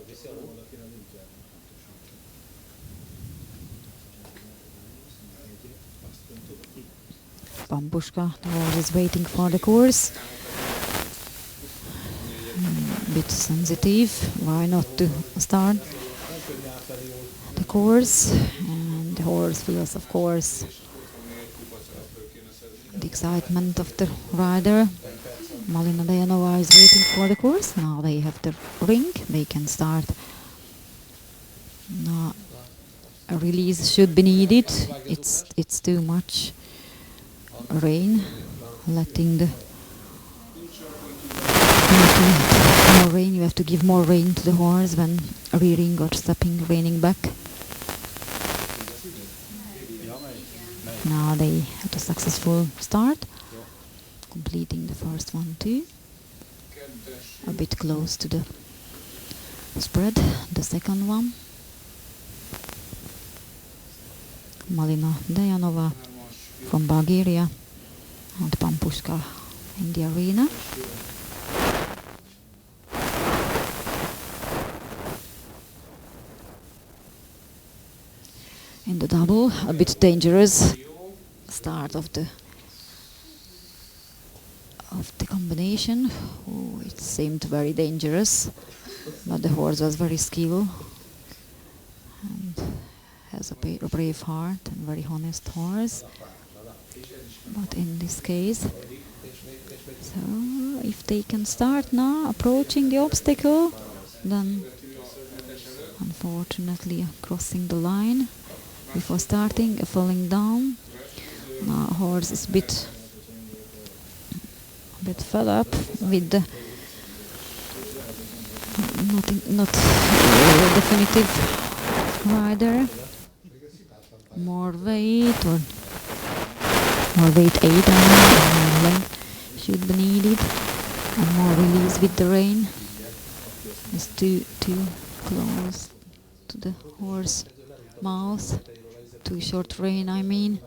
Viszi alul. Pampuska, the horse is waiting for the course. Bit sensitive, why not to start the course? And the horse feels, of course, the excitement of the rider. Malina Dejanova is waiting for the course. Now they have the ring, they can start. Now a release should be needed. It's too much rain, letting the more rain. You have to give more rain to the horse when rearing or stepping, reining back. Now they had a successful start, completing the first one too. A bit close to the spread, the second one. Malina Dejanova from Bulgaria and Pampuska in the arena. In the double, a bit dangerous start of the combination. Oh, it seemed very dangerous, but the horse was very skilled and has a brave heart and very honest horse. But in this case, so if they can start now approaching the obstacle, then unfortunately crossing the line before starting, falling down. Now horse is a bit fed up with the not definitive rider. More weight or more weight aid and more length should be needed, and more release with the rein. It's too close to the horse mouth. Too short rein, I mean.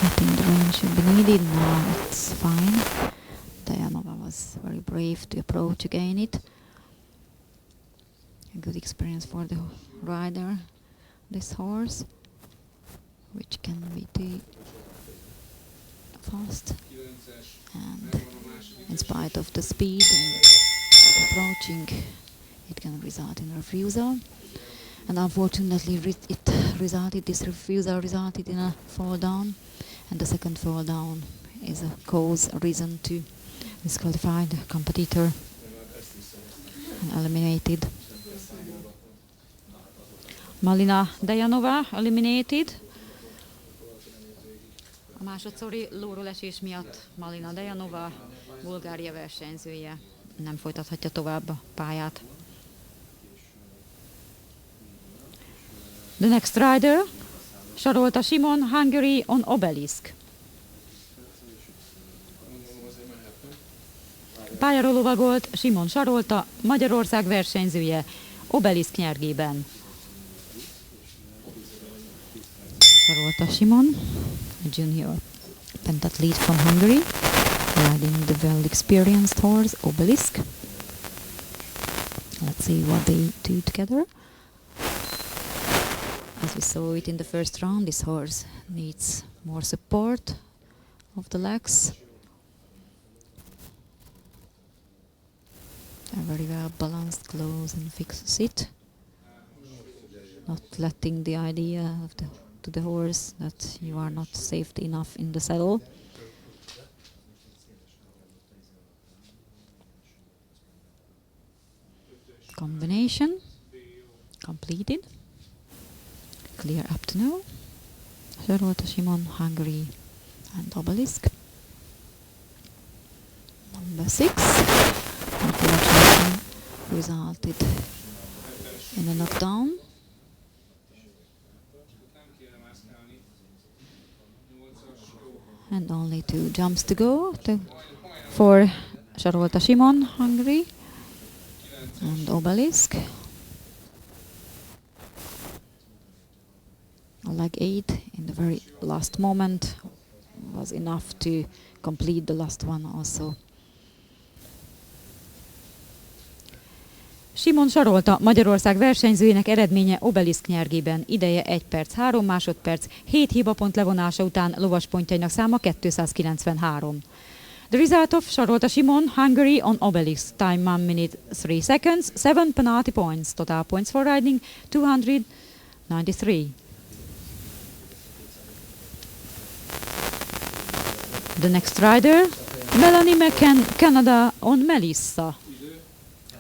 I think the rein should be needed. Now it's fine. Dejanova was very brave to approach again it. A good experience for the rider, this horse, which can be too fast, and in spite of the speed and approaching, it can result in refusal. And unfortunately, this refusal resulted in a fall down, and the second fall down is a reason to disqualify the competitor and eliminated. Malina Dejanova eliminated. A másodszori lóról esés miatt Malina Dejanova, Bulgária versenyzője, nem folytathatja tovább a pályát. The next rider, Sarolta Simon, Hungary on obelisk. Pályáról lovagolt Simon Sarolta, Magyarország versenyzője, obelisk nyergében. Sarolta Simon, a junior pentathlete from Hungary, riding the well experienced horse Obelisk. Let's see what they do together. As we saw it in the first round, this horse needs more support of the legs. A very well balanced, close and fixed sit. Not letting the idea to the horse that you are not safe enough in the saddle. Combination completed. Clear up to now. Sarolta Simon, Hungary and obelisk. Number 6. Unfortunately resulted in a knockdown. And only 2 jumps to go for Sarolta Simon, Hungary and obelisk. Leg 8 in the very last moment was enough to complete the last one also. Simon Sarolta, Magyarország versenyzőjének eredménye obelisk nyergében. Ideje 1 perc, 3 másodperc, 7 hibapont levonása után lovaspontjainak száma 293. The result of Sarolta Simon, Hungary on obelisk. Time 1 minute 3 seconds, 7 penalty points. Total points for riding 293. The next rider, Melanie McCann, Canada on Melissa.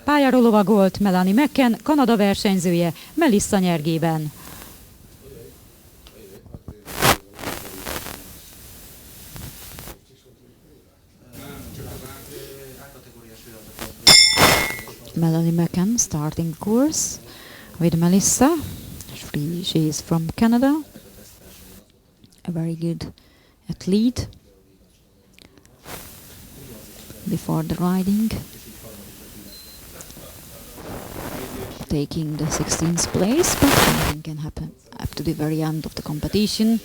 Pályáról lovagolt Melanie McCann, Kanada versenyzője, Melissa nyergében. Melanie McCann starting course with Melissa. She is from Canada. A very good athlete. Before the riding, taking the 16th place, but anything can happen up to the very end of the competition.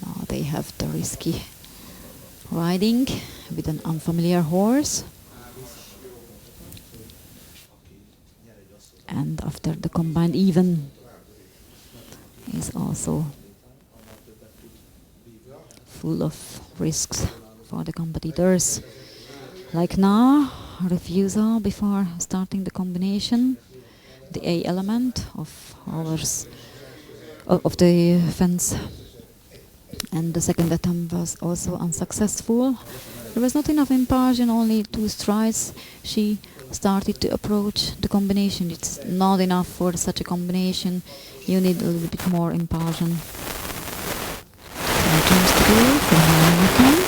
Now they have the risky riding with an unfamiliar horse, and after the combined even is also full of risks for the competitors. Like now, refusal before starting the combination, the A element of ours of the fence, and the second attempt was also unsuccessful. There was not enough impulsion, only 2 strides. She started to approach the combination. It's not enough for such a combination. You need a little bit more impulsion. Chance to go for Melanie.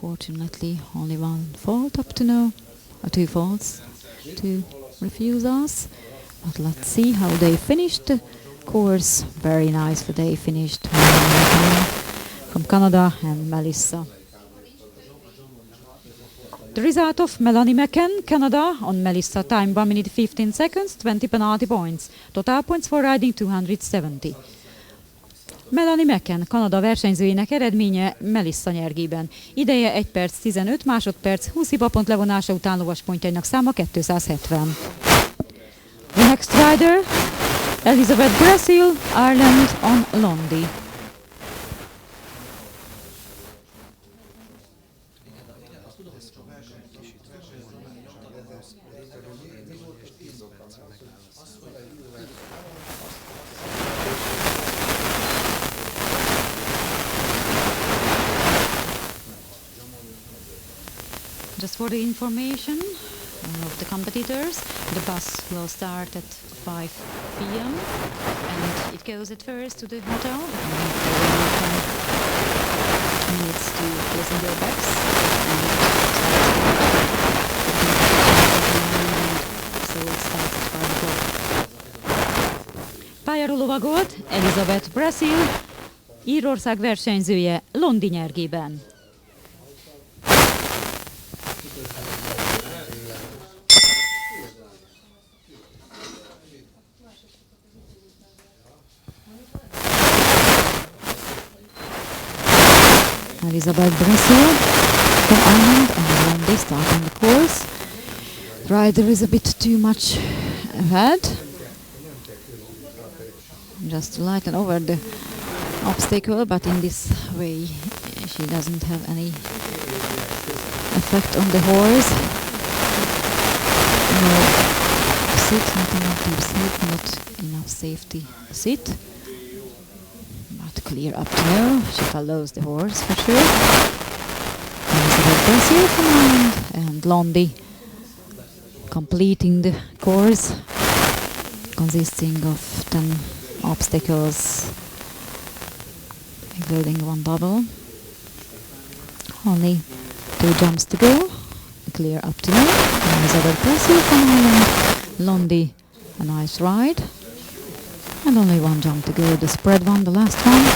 Fortunately, only 1 fault up to now, or 2 faults, 2 refusals. But let's see how they finished the course. Very nicely they finished. From Canada and Melissa. The result of Melanie McCann, Canada on Melissa, time 1 minute 15 seconds, 20 penalty points. Total points for riding 270. Melanie McCann, Kanada versenyzőjének eredménye Melissa nyergében. Ideje 1 perc, 15 másodperc, 20 hibapont levonása után lovaspontjainak száma 270. The next rider, Elizabeth Brazil, Ireland on Londi. Just for the information of the competitors, the bus will start at 5 p.m. and it goes at first to the hotel. minutes to listen your backs so it starts at 5 o'clock. Pályára lovagolt Elizabeth Brazil, Írország versenyzője Londi nyergében. Elizabeth Brazil from Ireland and Londi starting the course. Rider is a bit too much ahead. Just to lighten over the obstacle, but in this way she doesn't have any effect on the horse. No sit, not enough deep sleep, not enough safety sit. But clear up to now, she follows the horse for sure. Elizabeth Brazil from Ireland and Londi completing the course consisting of 10 obstacles including one double. Only 2 jumps to go. Clear up to now. Elizabeth Brazil from Ireland. Londi, a nice ride. And only 1 jump to go. The spread one, the last one.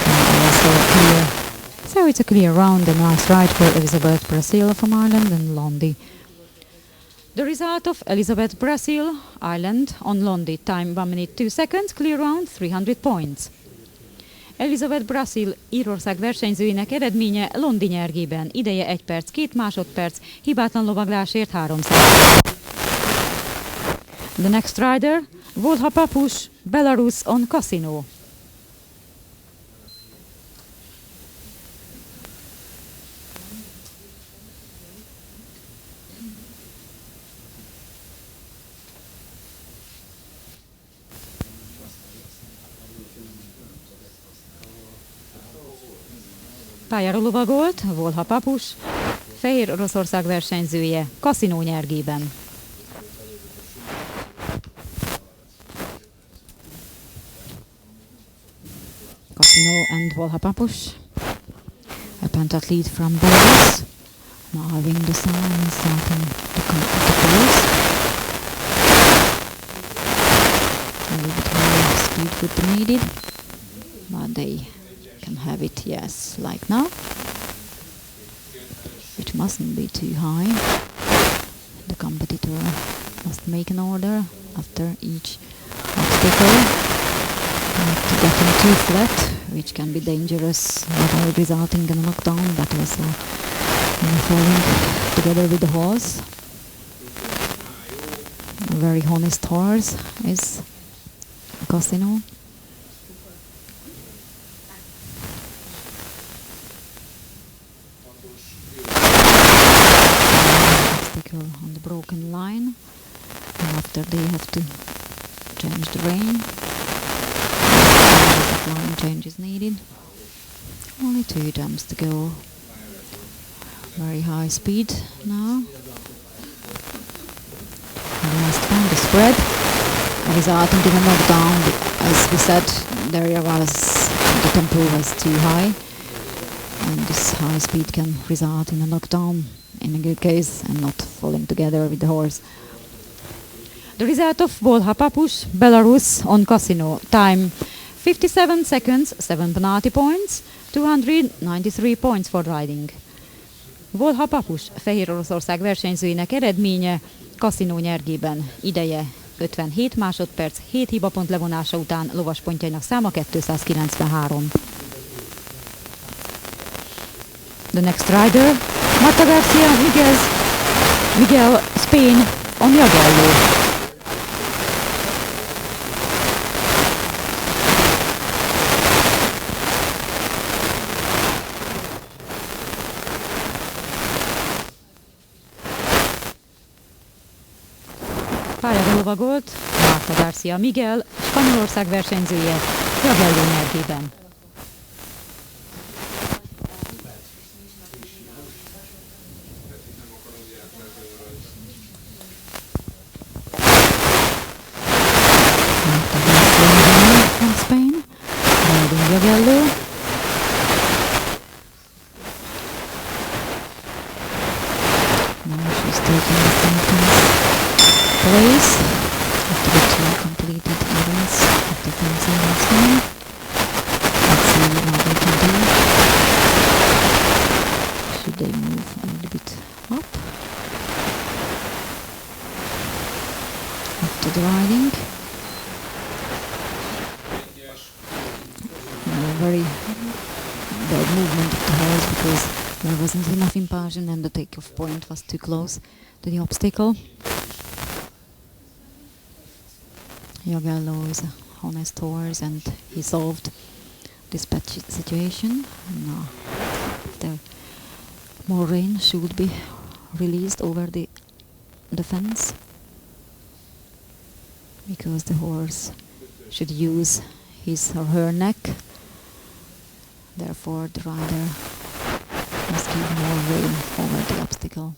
And also clear. So it's a clear round, a nice ride for Elizabeth Brazil from Ireland and Londi. The result of Elizabeth Brazil, Ireland, on Londi, time 1 minute 2 seconds, clear round, 300 points. Elizabeth Brazil, Írország versenyzőinek eredménye Londi nyergében, ideje 1 perc, 2 másodperc, hibátlan lovaglásért 300. The next rider, Volha Papus, Belarus on Casino. Pályára lovagolt, Volha Papus, Fehér Oroszország versenyzője, Casino nyergében. Casino and Volha Papus, a pentathlete from Belarus, now having the sign and starting to complete the course. A little bit more speed would be needed, but they can have it, yes, like now, which mustn't be too high. The competitor must make an order after each obstacle, not to getting too flat, which can be dangerous, not only resulting in a knockdown, but also falling together with the horse. A very honest horse is Casino. On the broken line, and after they have to change the rein, the line change is needed. Only 2 jumps to go. Very high speed now. The last one, the spread, resulting in a knockdown. As we said, the tempo was too high, and this high speed can result in a knockdown in a good case and not falling together with the horse. The result of Volha Papus, Belarus on Casino, time 57 seconds, 7 penalty points, 293 points for riding. Volha Papus, Fehér Oroszország versenyzőinek eredménye Casino nyergében, ideje 57 másodperc, 7 hibapont levonása után lovaspontjainak száma 293. The next rider, Marta Garcia Miguel Spain on Jagello. Pályára lovagolt Marta Garcia Miguel, Spanyolország versenyzője, Jagello nyergében. From Spain, riding Jagello. place after the two completed events of the fencing and swimming. Let's see what they can do. Should they move a little bit up after the riding? Very bad movement of the horse because there wasn't enough impulsion and the takeoff point was too close to the obstacle. Jagello is a honest horse and he solved this bad situation. Now, after more rain should be released over the fence because the horse should use his or her neck. Therefore, the rider must give more rain over the obstacle.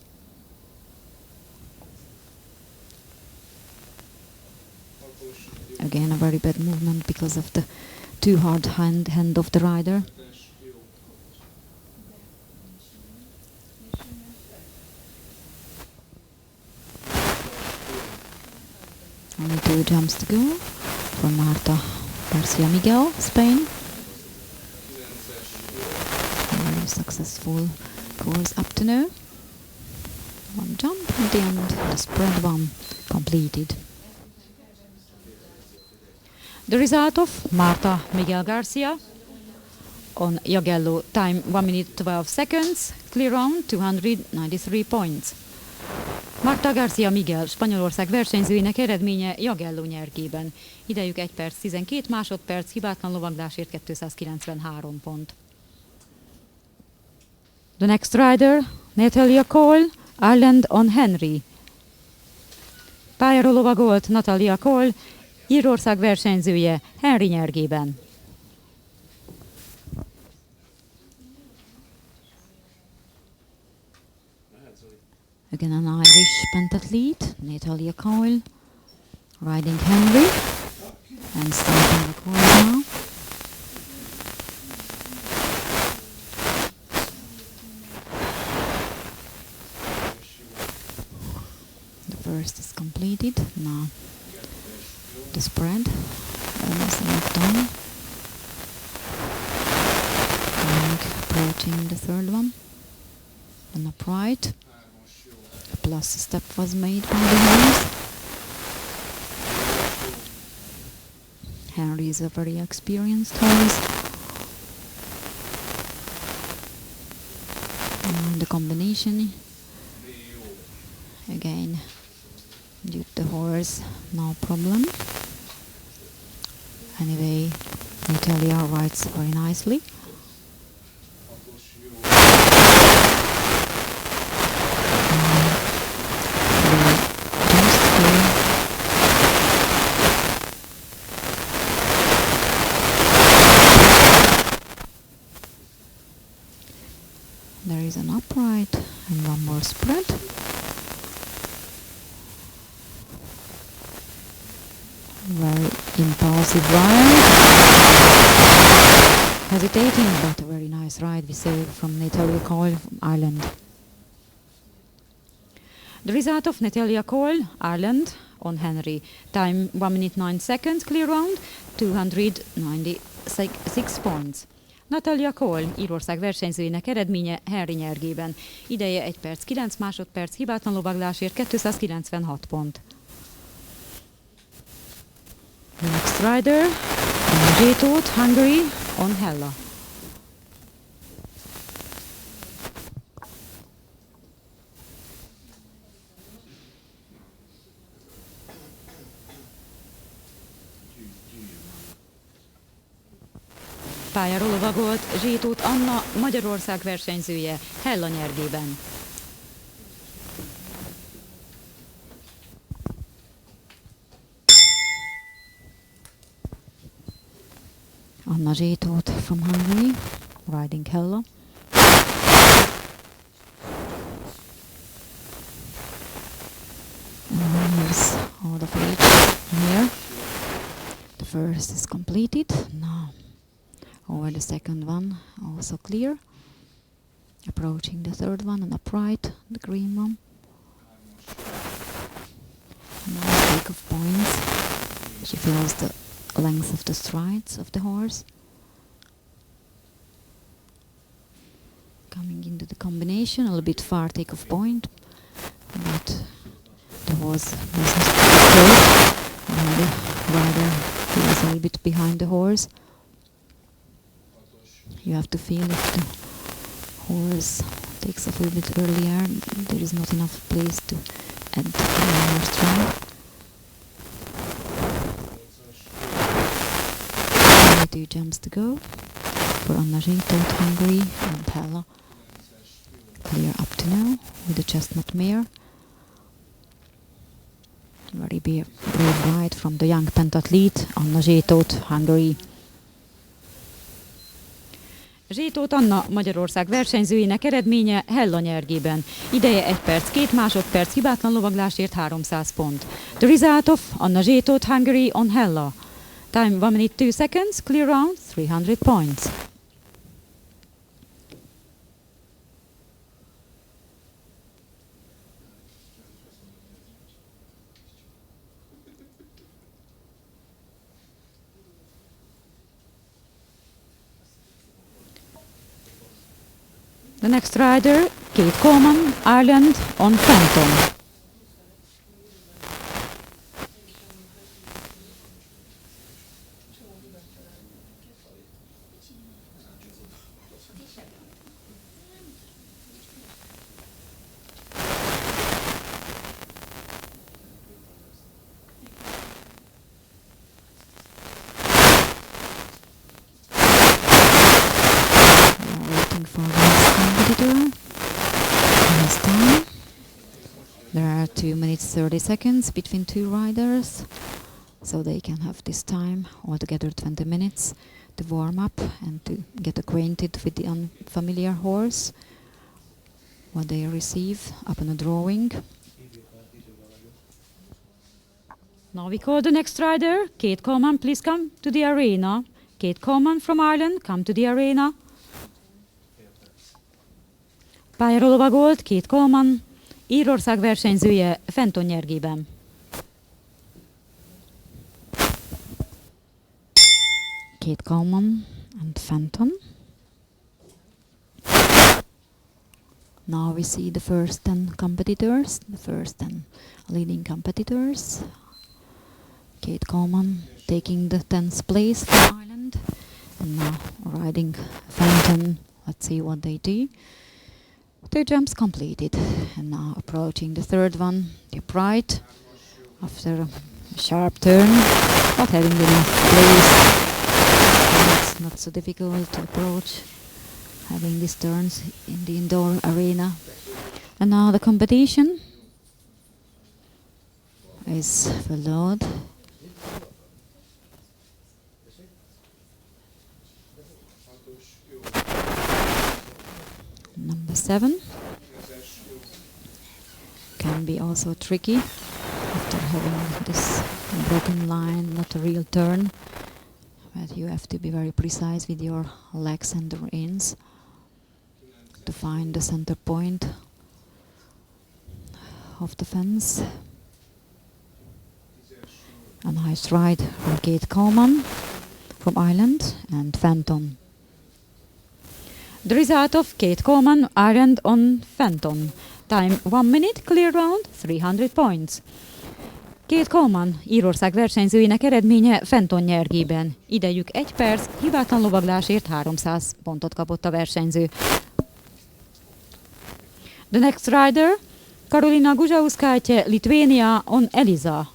Again, a very bad movement because of the too hard hand of the rider. Only 2 jumps to go for Marta Garcia Miguel, Spain. Very successful course up to now. 1 jump at the end, the spread one completed. The result of Marta Miguel Garcia on Jagello, time 1 minute 12 seconds, clear round 293 points. Marta Garcia Miguel, Spanyolország versenyzőinek eredménye Jagello nyergében. Idejük 1 perc 12 másodperc, hibátlan lovaglásért 293 pont. The next rider, Natalia Cole, Ireland on Henry. Pályáról lovagolt Natalia Cole, Írország versenyzője Henry nyergében. Again an Irish pentathlete, Natalia Cole, riding Henry and starting the course now. The first is completed, now the spread, almost enough done. And approaching the third one, an upright. A plus step was made by the horse. Henry is a very experienced horse. And the combination, again, due to the horse, no problem. Anyway, Natalia rides very nicely. There is an upright and one more spread. Very impulsive ride. Hesitating, but a very nice ride we saw from Natalia Cole from Ireland. The result of Natalia Cole, Ireland, on Henry. Time 1 minute 9 seconds, clear round, 296 points. Natalia Cole, Írország versenyzőinek eredménye Henry nyergében. Ideje 1 perc 9 másodperc, hibátlan lovaglásért 296 pont. The next rider, PERIDOT Hungary on Hella. Pályáról lovagolt Zsétót Anna, Magyarország versenyzője Hella nyergében. Anna Zsétót from Hungary, riding Hella. And here's all the page here. The first is completed. Now over the second one, also clear. Approaching the third one, and upright, the green one. Nice take of points. She feels the length of the strides of the horse. Coming into the combination, a little bit far take of point, but the horse wasn't straight, and the rider feels a little bit behind the horse. You have to feel if the horse takes off a little bit earlier, there is not enough place to add one more stride. Only 2 jumps to go for PERIDOT Hungary and Hella. Clear up to now with the chestnut mare. Very brave ride from the young pentathlete PERIDOT Hungary. Zsétót Anna Magyarország versenyzőinek eredménye Hella nyergében. Ideje 1 perc, 2 másodperc, hibátlan lovaglásért 300 pont. The result of PERIDOT Hungary on Hella. Time 1 minute 2 seconds, clear round 300 points. The next rider, Kate Coleman, Ireland, on Fenton. For next competitor. This time there are 2 minutes 30 seconds between 2 riders, so they can have this time, altogether 20 minutes, to warm up and to get acquainted with the unfamiliar horse, what they receive upon a drawing. Now we call the next rider. Kate Coleman, please come to the arena. Kate Coleman from Ireland, come to the arena. Pályára lovagolt Kate Coleman, Írország versenyzője Fenton nyergében. Kate Coleman and Fenton. Now we see the first 10 competitors, the first 10 leading competitors. Kate Coleman taking the 10th place for Ireland, and now riding Fenton. Let's see what they do. 2 jumps completed, and now approaching the 3rd one, the upright, after a sharp turn, but having enough place. It's not so difficult to approach, having these turns in the indoor arena. And now the competition is followed. Number 7 can be also tricky after having this broken line, not a real turn, but you have to be very precise with your legs and the reins to find the center point of the fence. A nice ride from Kate Coleman from Ireland and Fenton. The result of Kate Coleman, Ireland on Fenton. Time 1 minute, clear round, 300 points. Kate Coleman, Írország versenyzőinek eredménye Fenton nyergében. Idejük 1 perc, hibátlan lovaglásért 300 pontot kapott a versenyző. The next rider, Karolina Guzsauskaite, Lithuania on Eliza.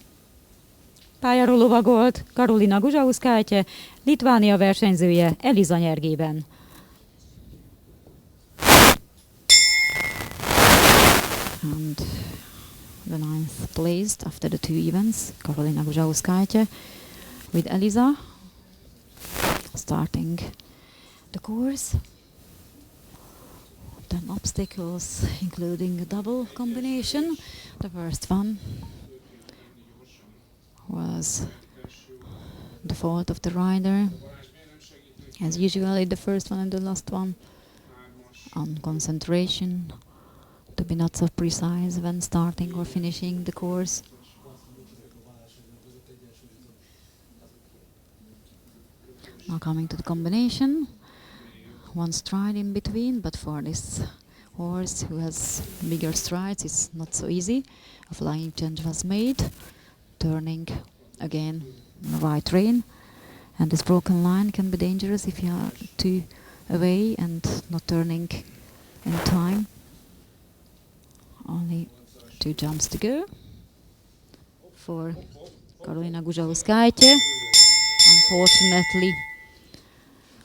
Pályáról lovagolt Karolina Guzsauskaite, Litvánia versenyzője Eliza nyergében. And the 9th placed after the 2 events, Karolina Guzsauskaite with Eliza, starting the course. 10 obstacles, including a double combination. The first one was the fault of the rider, as usually the first one and the last one, on concentration, to be not so precise when starting or finishing the course. Now coming to the combination. One stride in between, but for this horse who has bigger strides, it's not so easy. A flying change was made, turning again in the right rein. And this broken line can be dangerous if you are too away and not turning in time. Only 2 jumps to go for Karolina Guzsauskaite. Unfortunately,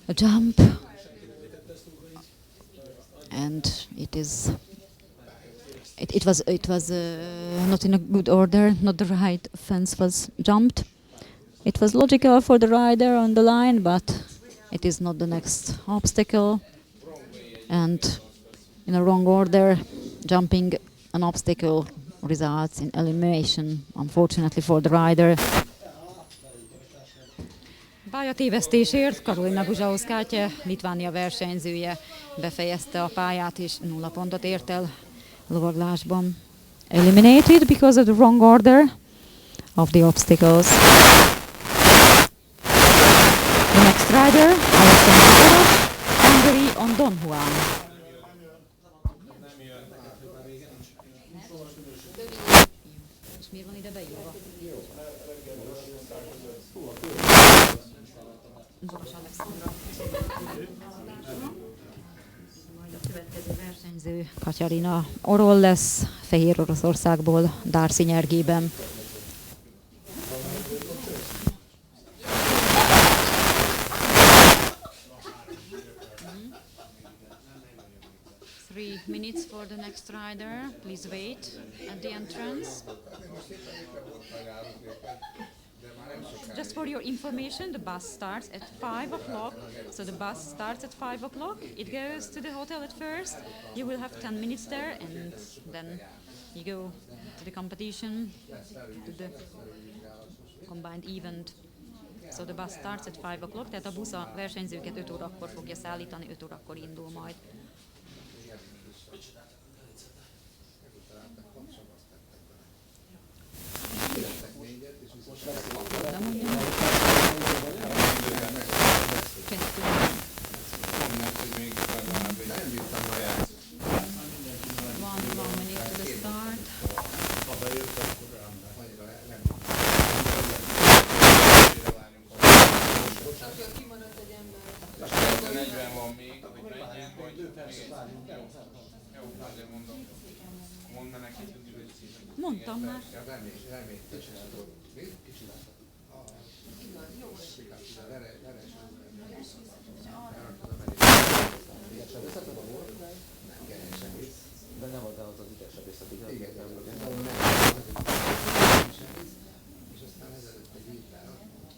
a jump, and it was not in a good order. Not the right fence was jumped. It was logical for the rider on the line, but it is not the next obstacle, and in a wrong order, jumping an obstacle results in elimination, unfortunately for the rider. Pályatévesztésért Karolina Guzsauskaite, Litvánia versenyzője befejezte a pályát és 0 pontot ért el lovaglásban. Eliminated because of the wrong order of the obstacles. The next rider, Hungary on Don Juan. És miért van ide beírva? Boros Alexandra. Majd a következő versenyző Katarina Orol lesz, Fehér Oroszországból, Darcy nyergében. Minutes for the next rider. Please wait at the entrance. Just for your information, the bus starts at 5 o'clock. So the bus starts at 5 o'clock. It goes to the hotel at first. You will have 10 minutes there, and then you go to the competition, to the combined event. So the bus starts at 5 o'clock. Tehát a busz a versenyzőket 5 órakor fogja szállítani, 5 órakor indul majd. Mondtam már. De nem ad az ügyesebb és addig nem. És aztán ezelőtt egy évvel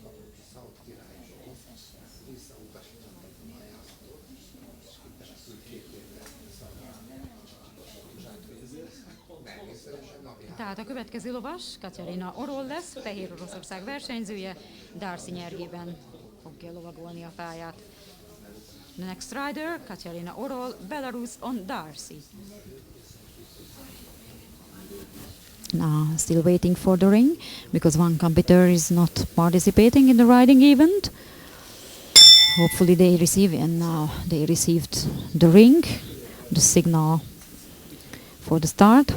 kapott a Szaut királytól, visszautasítottak a pályázatot, és kitelekült 2 évre Tehát a következő lovas Katarina Orol lesz, Fehér Oroszország versenyzője, Darcy nyergében fogja lovagolni a pályát. The next rider, Katarina Orol, Belarus on Darcy. Now still waiting for the ring because one competitor is not participating in the riding event. Hopefully they receive, and now they received the ring, the signal for the start.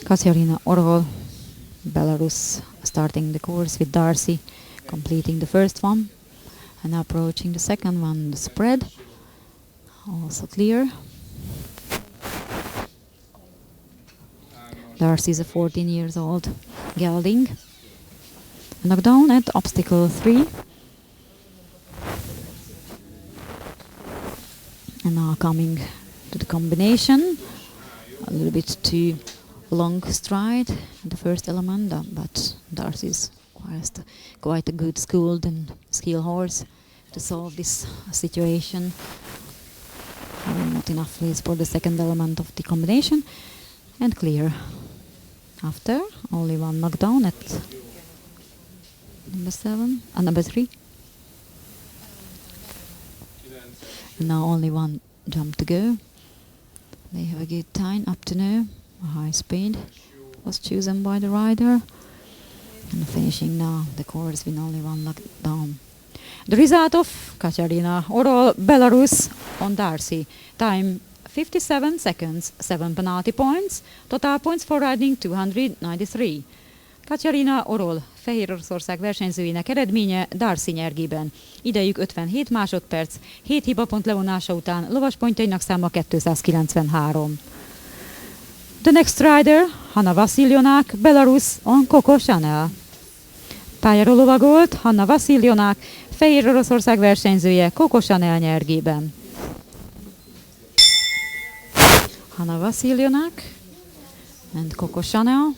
Katarina Orol, Belarus, starting the course with Darcy, completing the first one and approaching the second one, the spread, also clear. Darcy is a 14 years old gelding. Knockdown at obstacle 3. And now coming to the combination, a little bit too long stride in the first element, but Darcy is quite a good schooled and skilled horse to solve this situation. Having not enough place for the second element of the combination, and clear. After only one knockdown at number 7 and number 3. And now only one jump to go. They have a good time up to now. A high speed was chosen by the rider. And finishing now the course with only one knockdown. The result of Katarina Orol, Belarus on Darcy. Time 57 seconds, 7 penalty points. Total points for riding 293. Katarina Orol, Fehéroroszország versenyzőinek eredménye Darcy nyergében. Idejük 57 másodperc, 7 hibapont levonása után lovaspontjainak száma 293. The next rider, Hanna Vasiljonák, Belarus on Coco Chanel. Pályáról lovagolt Hanna Vasiljonák, Fehéroroszország versenyzője Coco Chanel nyergében. Hanna Vasiljonák and Coco Chanel.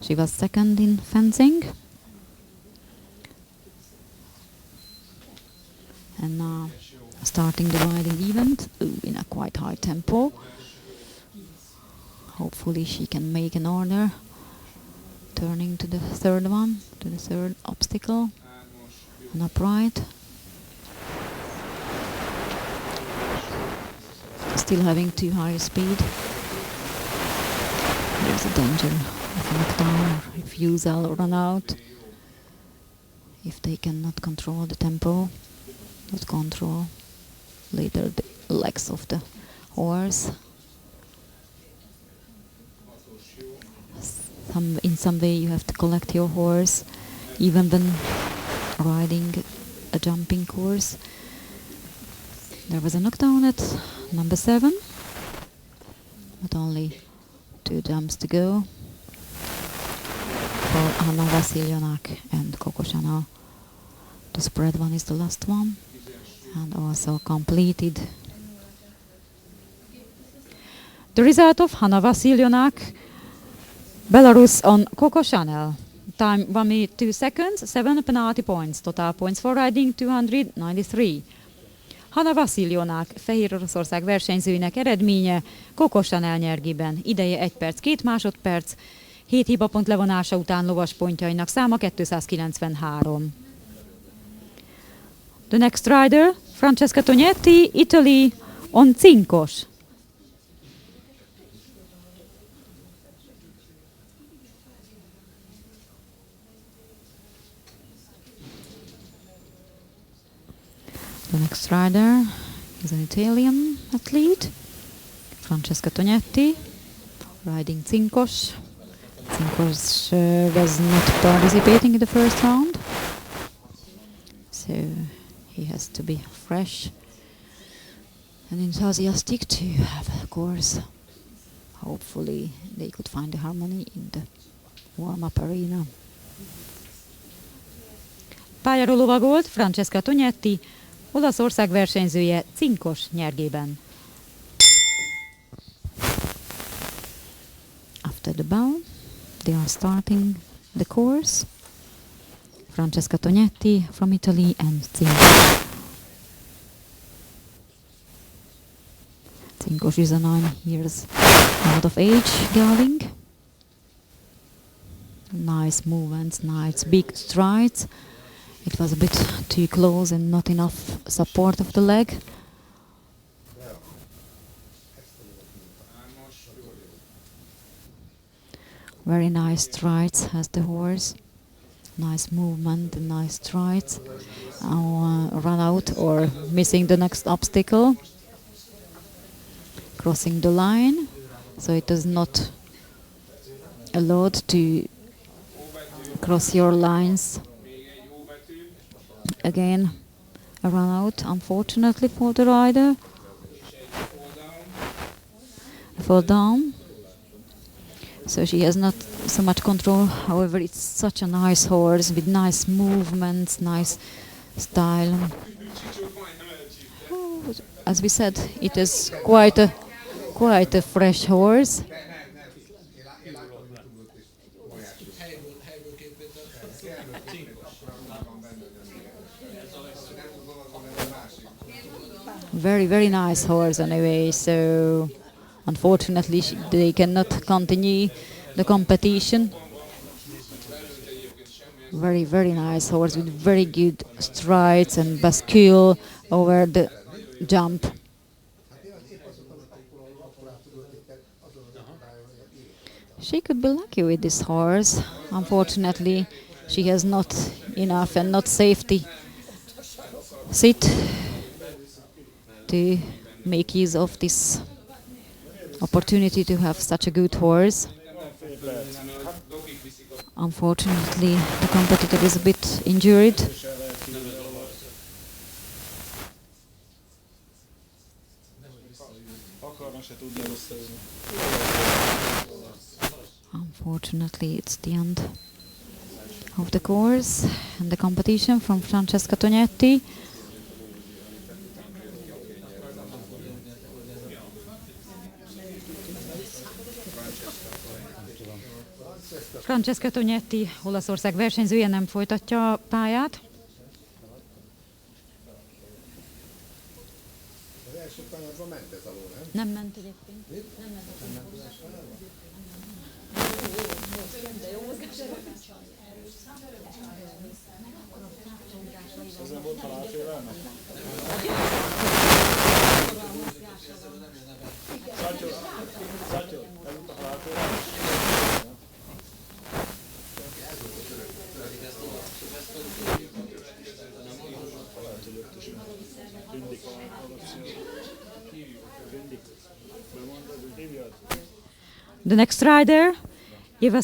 She was second in fencing. And now starting the riding event in a quite high tempo. Hopefully she can make an order. Turning to the third one, to the third obstacle. An upright. Still having too high speed. There's a danger of knockdown or refusal or run out if they cannot control the tempo, not control later the legs of the horse. In some way you have to collect your horse even when riding a jumping course. There was a knockdown at number 7, but only 2 jumps to go for Hanna Vasiljonák and Coco Chanel. The spread one is the last one and also completed. The result of Hanna Vasiljonák, Belarus on Coco Chanel. Time 1 minute 2 seconds, 7 penalty points. Total points for riding 293. Hanna Vasiljonák, Fehéroroszország versenyzőinek eredménye Coco Chanel nyergében. Ideje 1 perc 2 másodperc. 7 hibapont levonása után lovaspontjainak száma 293. The next rider, Francesca Tognetti, Italy, on Cinkos. The next rider is an Italian athlete, Francesca Tognetti, riding Cinkos. Cinkos was not participating in the first round, so he has to be fresh and enthusiastic to have a course. Hopefully they could find the harmony in the warm-up arena. Pályáról lovagolt Francesca Tognetti, Olaszország versenyzője Cinkos nyergében. After the bell, they are starting the course. Francesca Tognetti from Italy and Cinkos. Cinkos is a 9 years out of age gelding. Nice movements, nice big strides. It was a bit too close and not enough support of the leg. Very nice strides has the horse. Nice movement and nice strides. Run out or missing the next obstacle. Crossing the line. So it is not allowed to cross your lines. Again, a run out, unfortunately for the rider. Fall down. So she has not so much control. However, it's such a nice horse with nice movements, nice style. As we said, it is quite a fresh horse. Very, very nice horse anyway, so unfortunately they cannot continue the competition. Very, very nice horse with very good strides and bascule over the jump. She could be lucky with this horse. Unfortunately, she has not enough and not safety sit to make use of this opportunity to have such a good horse. Unfortunately, the competitor is a bit injured. Unfortunately, it's the end of the course and the competition from Francesca Tognetti. Francesca Tognetti, Olaszország versenyzője, nem folytatja a pályát. Az első kanyarban ment ez alól, nem? Nem ment egyébként. Nem ment. Ezen volt halálfélelme? Szatyor, ez volt a halálfélelme? The next rider, Ieva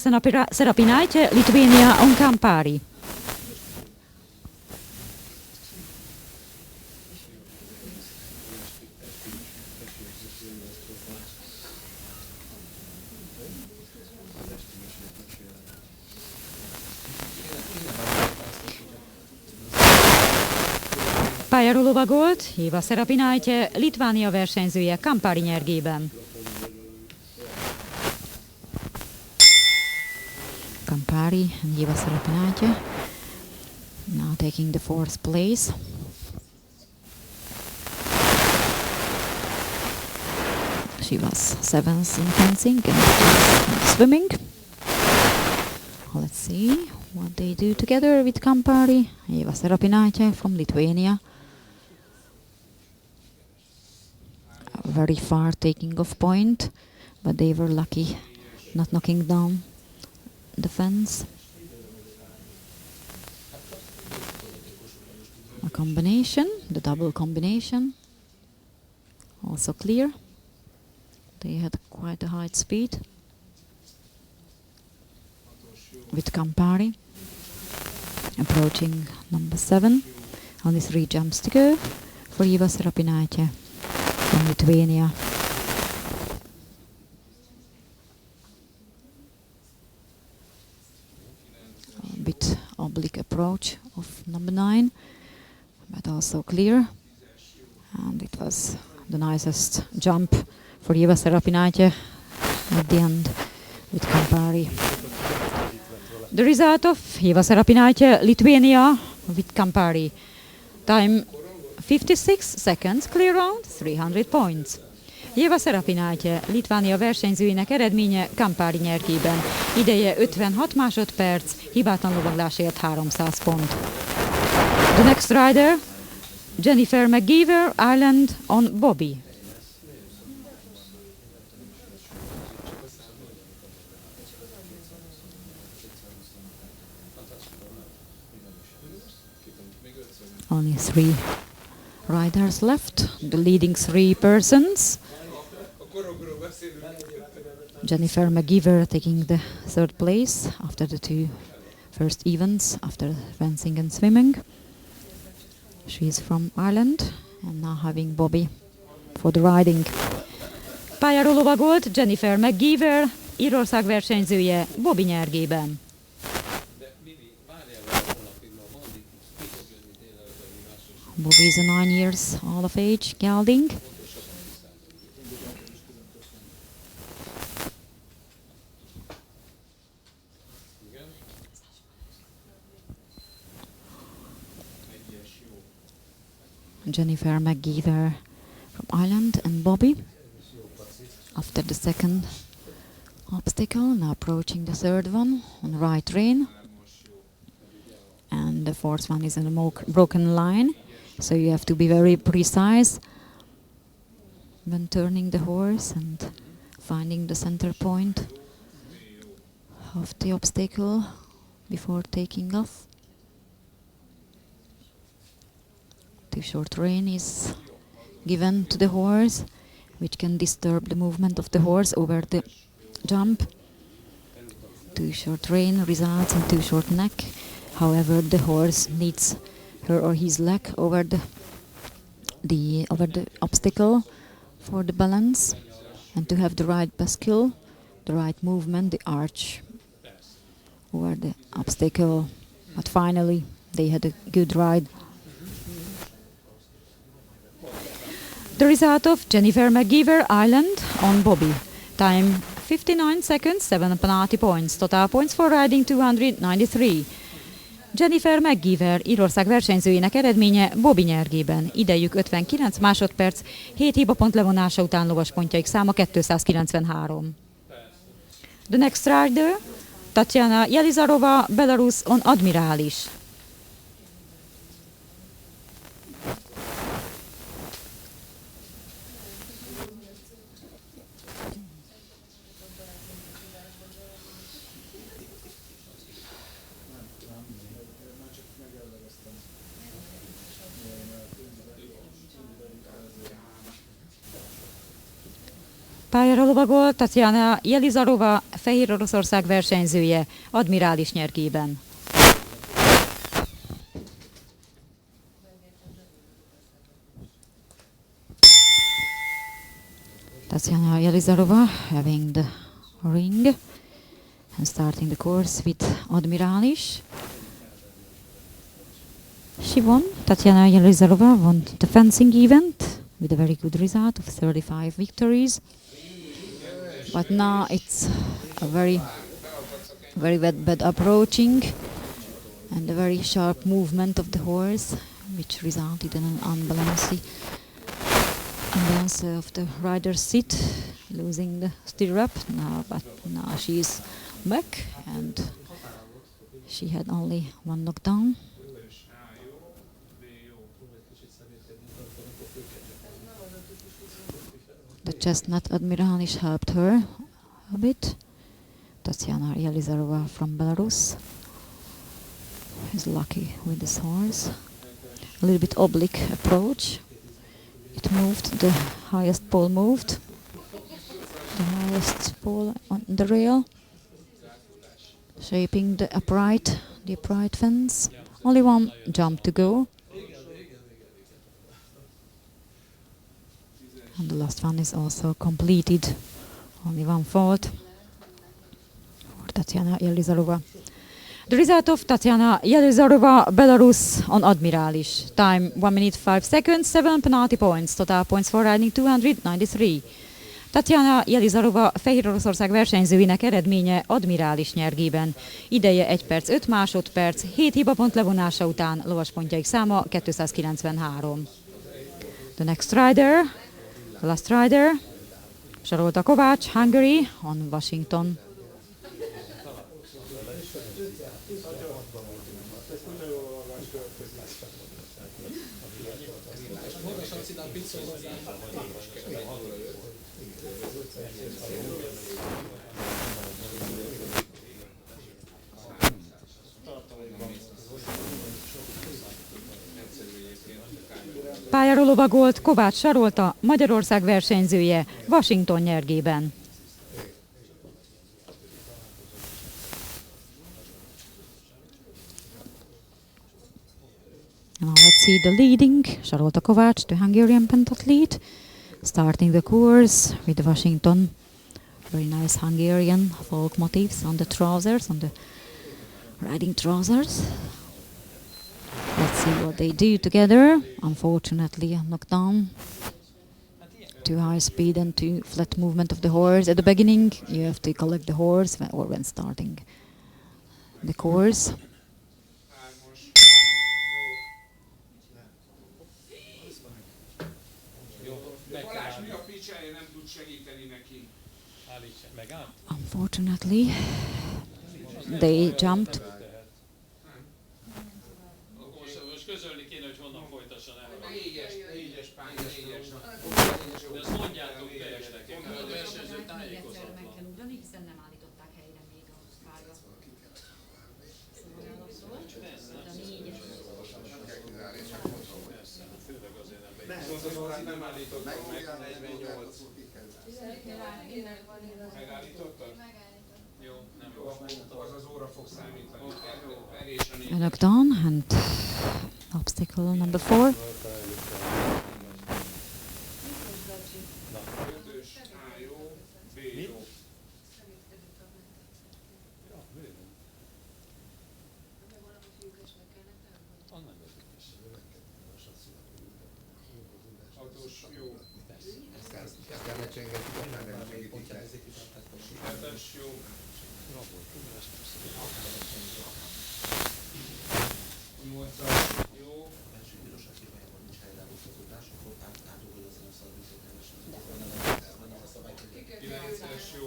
Serapinaite, Lithuania on Campari. Pályáról lovagolt, Ieva Serapinaite, Litvánia versenyzője Campari nyergében. Campari and Ieva Serapinaite now taking the 4th place. She was 7th in fencing and 5th in swimming. Let's see what they do together with Campari. Ieva Serapinaite from Lithuania. Very far taking off point, but they were lucky not knocking down the fence. A combination, the double combination, also clear. They had quite a high speed with Campari approaching number 7. Only 3 jumps to go for Ieva Serapinaite from Lithuania. A bit oblique approach of number 9, but also clear. And it was the nicest jump for Ieva Serapinaite at the end with Campari. The result of Ieva Serapinaite, Lithuania with Campari. Time 56 seconds, clear round, 300 points. Ieva Serapinaite, Litvánia versenyzőinek eredménye Campari nyerkében. Ideje 56 másodperc, hibátlan lovaglásért 300 pont. The next rider, Jennifer McGeever, Ireland on Bobby. Only 3 riders left, the leading 3 persons. Jennifer McGeever taking the 3rd place after the 2 first events, after fencing and swimming. She's from Ireland and now having Bobby for the riding. Pályáról lovagolt Jennifer McGeever, Írország versenyzője Bobby nyergében. Bobby is a 9 years all of age gelding. Jennifer McGeever from Ireland and Bobby after the 2nd obstacle, now approaching the 3rd one on the right rein, and the 4th one is in a broken line, so you have to be very precise when turning the horse and finding the center point of the obstacle before taking off. Too short rein is given to the horse, which can disturb the movement of the horse over the jump. Too short rein results in too short neck. However, the horse needs her or his leg over the obstacle for the balance, and to have the right bascule, the right movement, the arch over the obstacle. But finally, they had a good ride. The result of Jennifer McGeever Island on Bobby. Time 59 seconds, 7 penalty points. Total points for riding 293. Jennifer McGeever, Írország versenyzőjének eredménye Bobby nyergében. Idejük 59 másodperc, 7 hibapont levonása után lovaspontjaik száma 293. The next rider, Tatjana Jelizarova, Belarus on Admirális. Pályára lovagolt Tatjana Jelizarova, Fehér Oroszország versenyzője, Admirális nyergében. Tatjana Jelizarova having the ring and starting the course with Admirális. She won. Tatjana Jelizarova won the fencing event with a very good result of 35 victories. But now it's a very bad approaching and a very sharp movement of the horse, which resulted in an unbalance of the rider's seat, losing the stirrup. But now she's back and she had only one knockdown. The chestnut Admirális helped her a bit. Tatjana Jelizarova from Belarus is lucky with this horse. A little bit oblique approach. It moved, the highest pole moved. The highest pole on the rail, shaping the upright fence. Only one jump to go. And the last one is also completed. Only one fault for Tatjana Jelizarova. The result of Tatjana Jelizarova, Belarus on Admirális. Time 1 minute 5 seconds, 7 penalty points. Total points for riding 293. Tatjana Jelizarova, Fehér Oroszország versenyzőinek eredménye Admirális nyergében. Ideje 1 perc 5 másodperc, 7 hibapont levonása után lovaspontjaik száma 293. The next rider, the last rider, Sarolta Kovács, Hungary on Washington. Pályáról lovagolt Kovács Sarolta, Magyarország versenyzője, Washington nyergében. Now let's see the leading, Sarolta Kovács, the Hungarian pentathlete, starting the course with the Washington. Very nice Hungarian folk motifs on the trousers, on the riding trousers. Let's see what they do together. Unfortunately, a knockdown. Too high speed and too flat movement of the horse. At the beginning, you have to collect the horse when starting the course. Unfortunately, they jumped. nem állítottam meg, 48. Megállítottad? Jó, nem jó, az az óra fog számítani. I look down and obstacle number 4. 5-ös A jó, B jó. Hatos jó. Ezt kell lecsengetni, akár nem segítik le. 7-es jó. 8-as jó. 9-es jó. 10-es jó.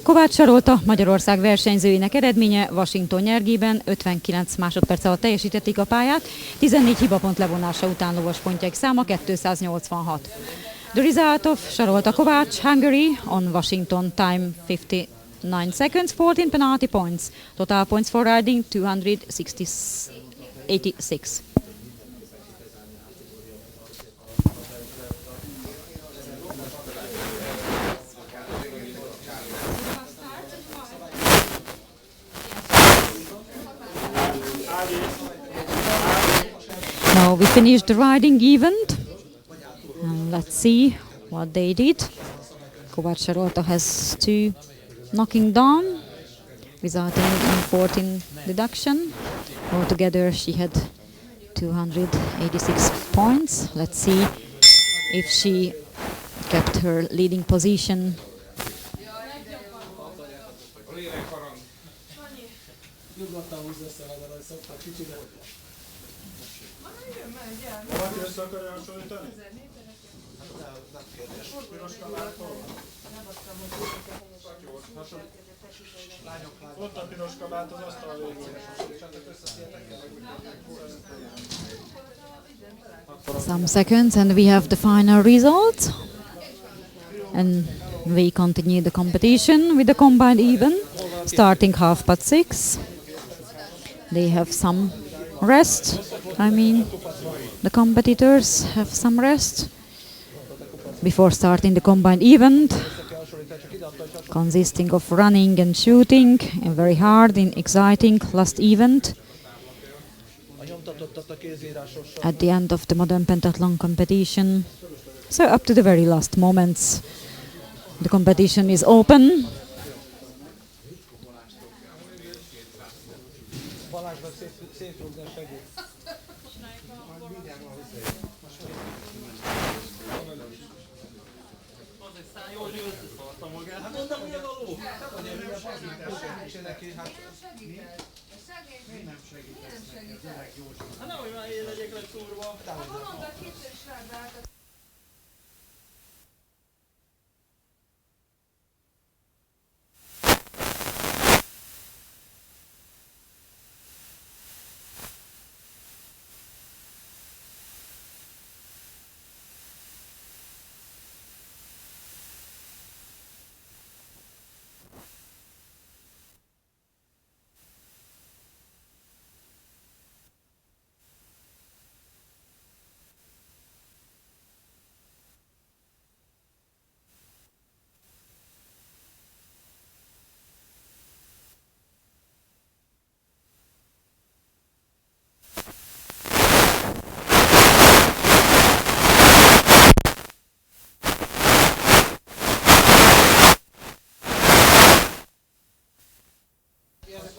Kovács Sarolta, Magyarország versenyzőinek eredménye Washington nyergében 59 másodperc alatt teljesítették a pályát, 14 hibapont levonása után lovas pontjaik száma 286. The result of Sarolta Kovács, Hungary on Washington time 59 seconds, 14 penalty points. Total points for riding 286. Now we finished the riding event, and let's see what they did. Kovács Sarolta has 2 knocking down, resulting in 14 deduction. Altogether she had 286 points. Let's see if she kept her leading position. Nyugodtan húzd össze magad, hogy szoktak kicsit. Valaki össze akarja hasonlítani? Nem kérdés. Piros kabától? Ott a piros kabát az asztal végén. Some seconds and we have the final result. And we continue the competition with the combined event, starting 6:30. They have some rest. I mean, the competitors have some rest before starting the combined event, consisting of running and shooting, a very hard and exciting last event. At the end of the modern pentathlon competition, so up to the very last moments, the competition is open.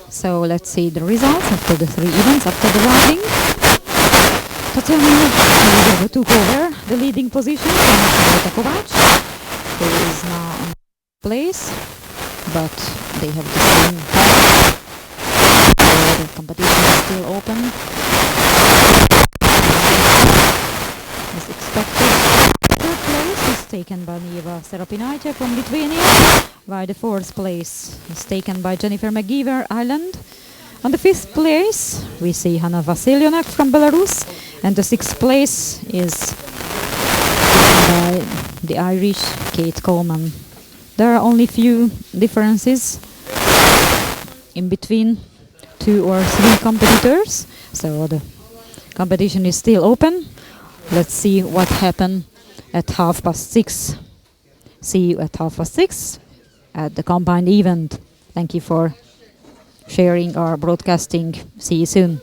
So let's see the results after the 3 events, after the riding. Tatiana took over the leading position from Sarolta Kovács, who is now in place, but they have the same path. So the competition is still open. As expected, third place is taken by Nieva Serapinaite from Lithuania, while the fourth place is taken by Jennifer McGeever, Ireland. On the fifth place, we see Hanna Vasilyonak from Belarus, and the sixth place is by the Irish Kate Coleman. There are only few differences in between 2 or 3 competitors, so the competition is still open. Let's see what happened at 6:30. See you at 6:30 at the combined event. Thank you for sharing our broadcasting. See you soon.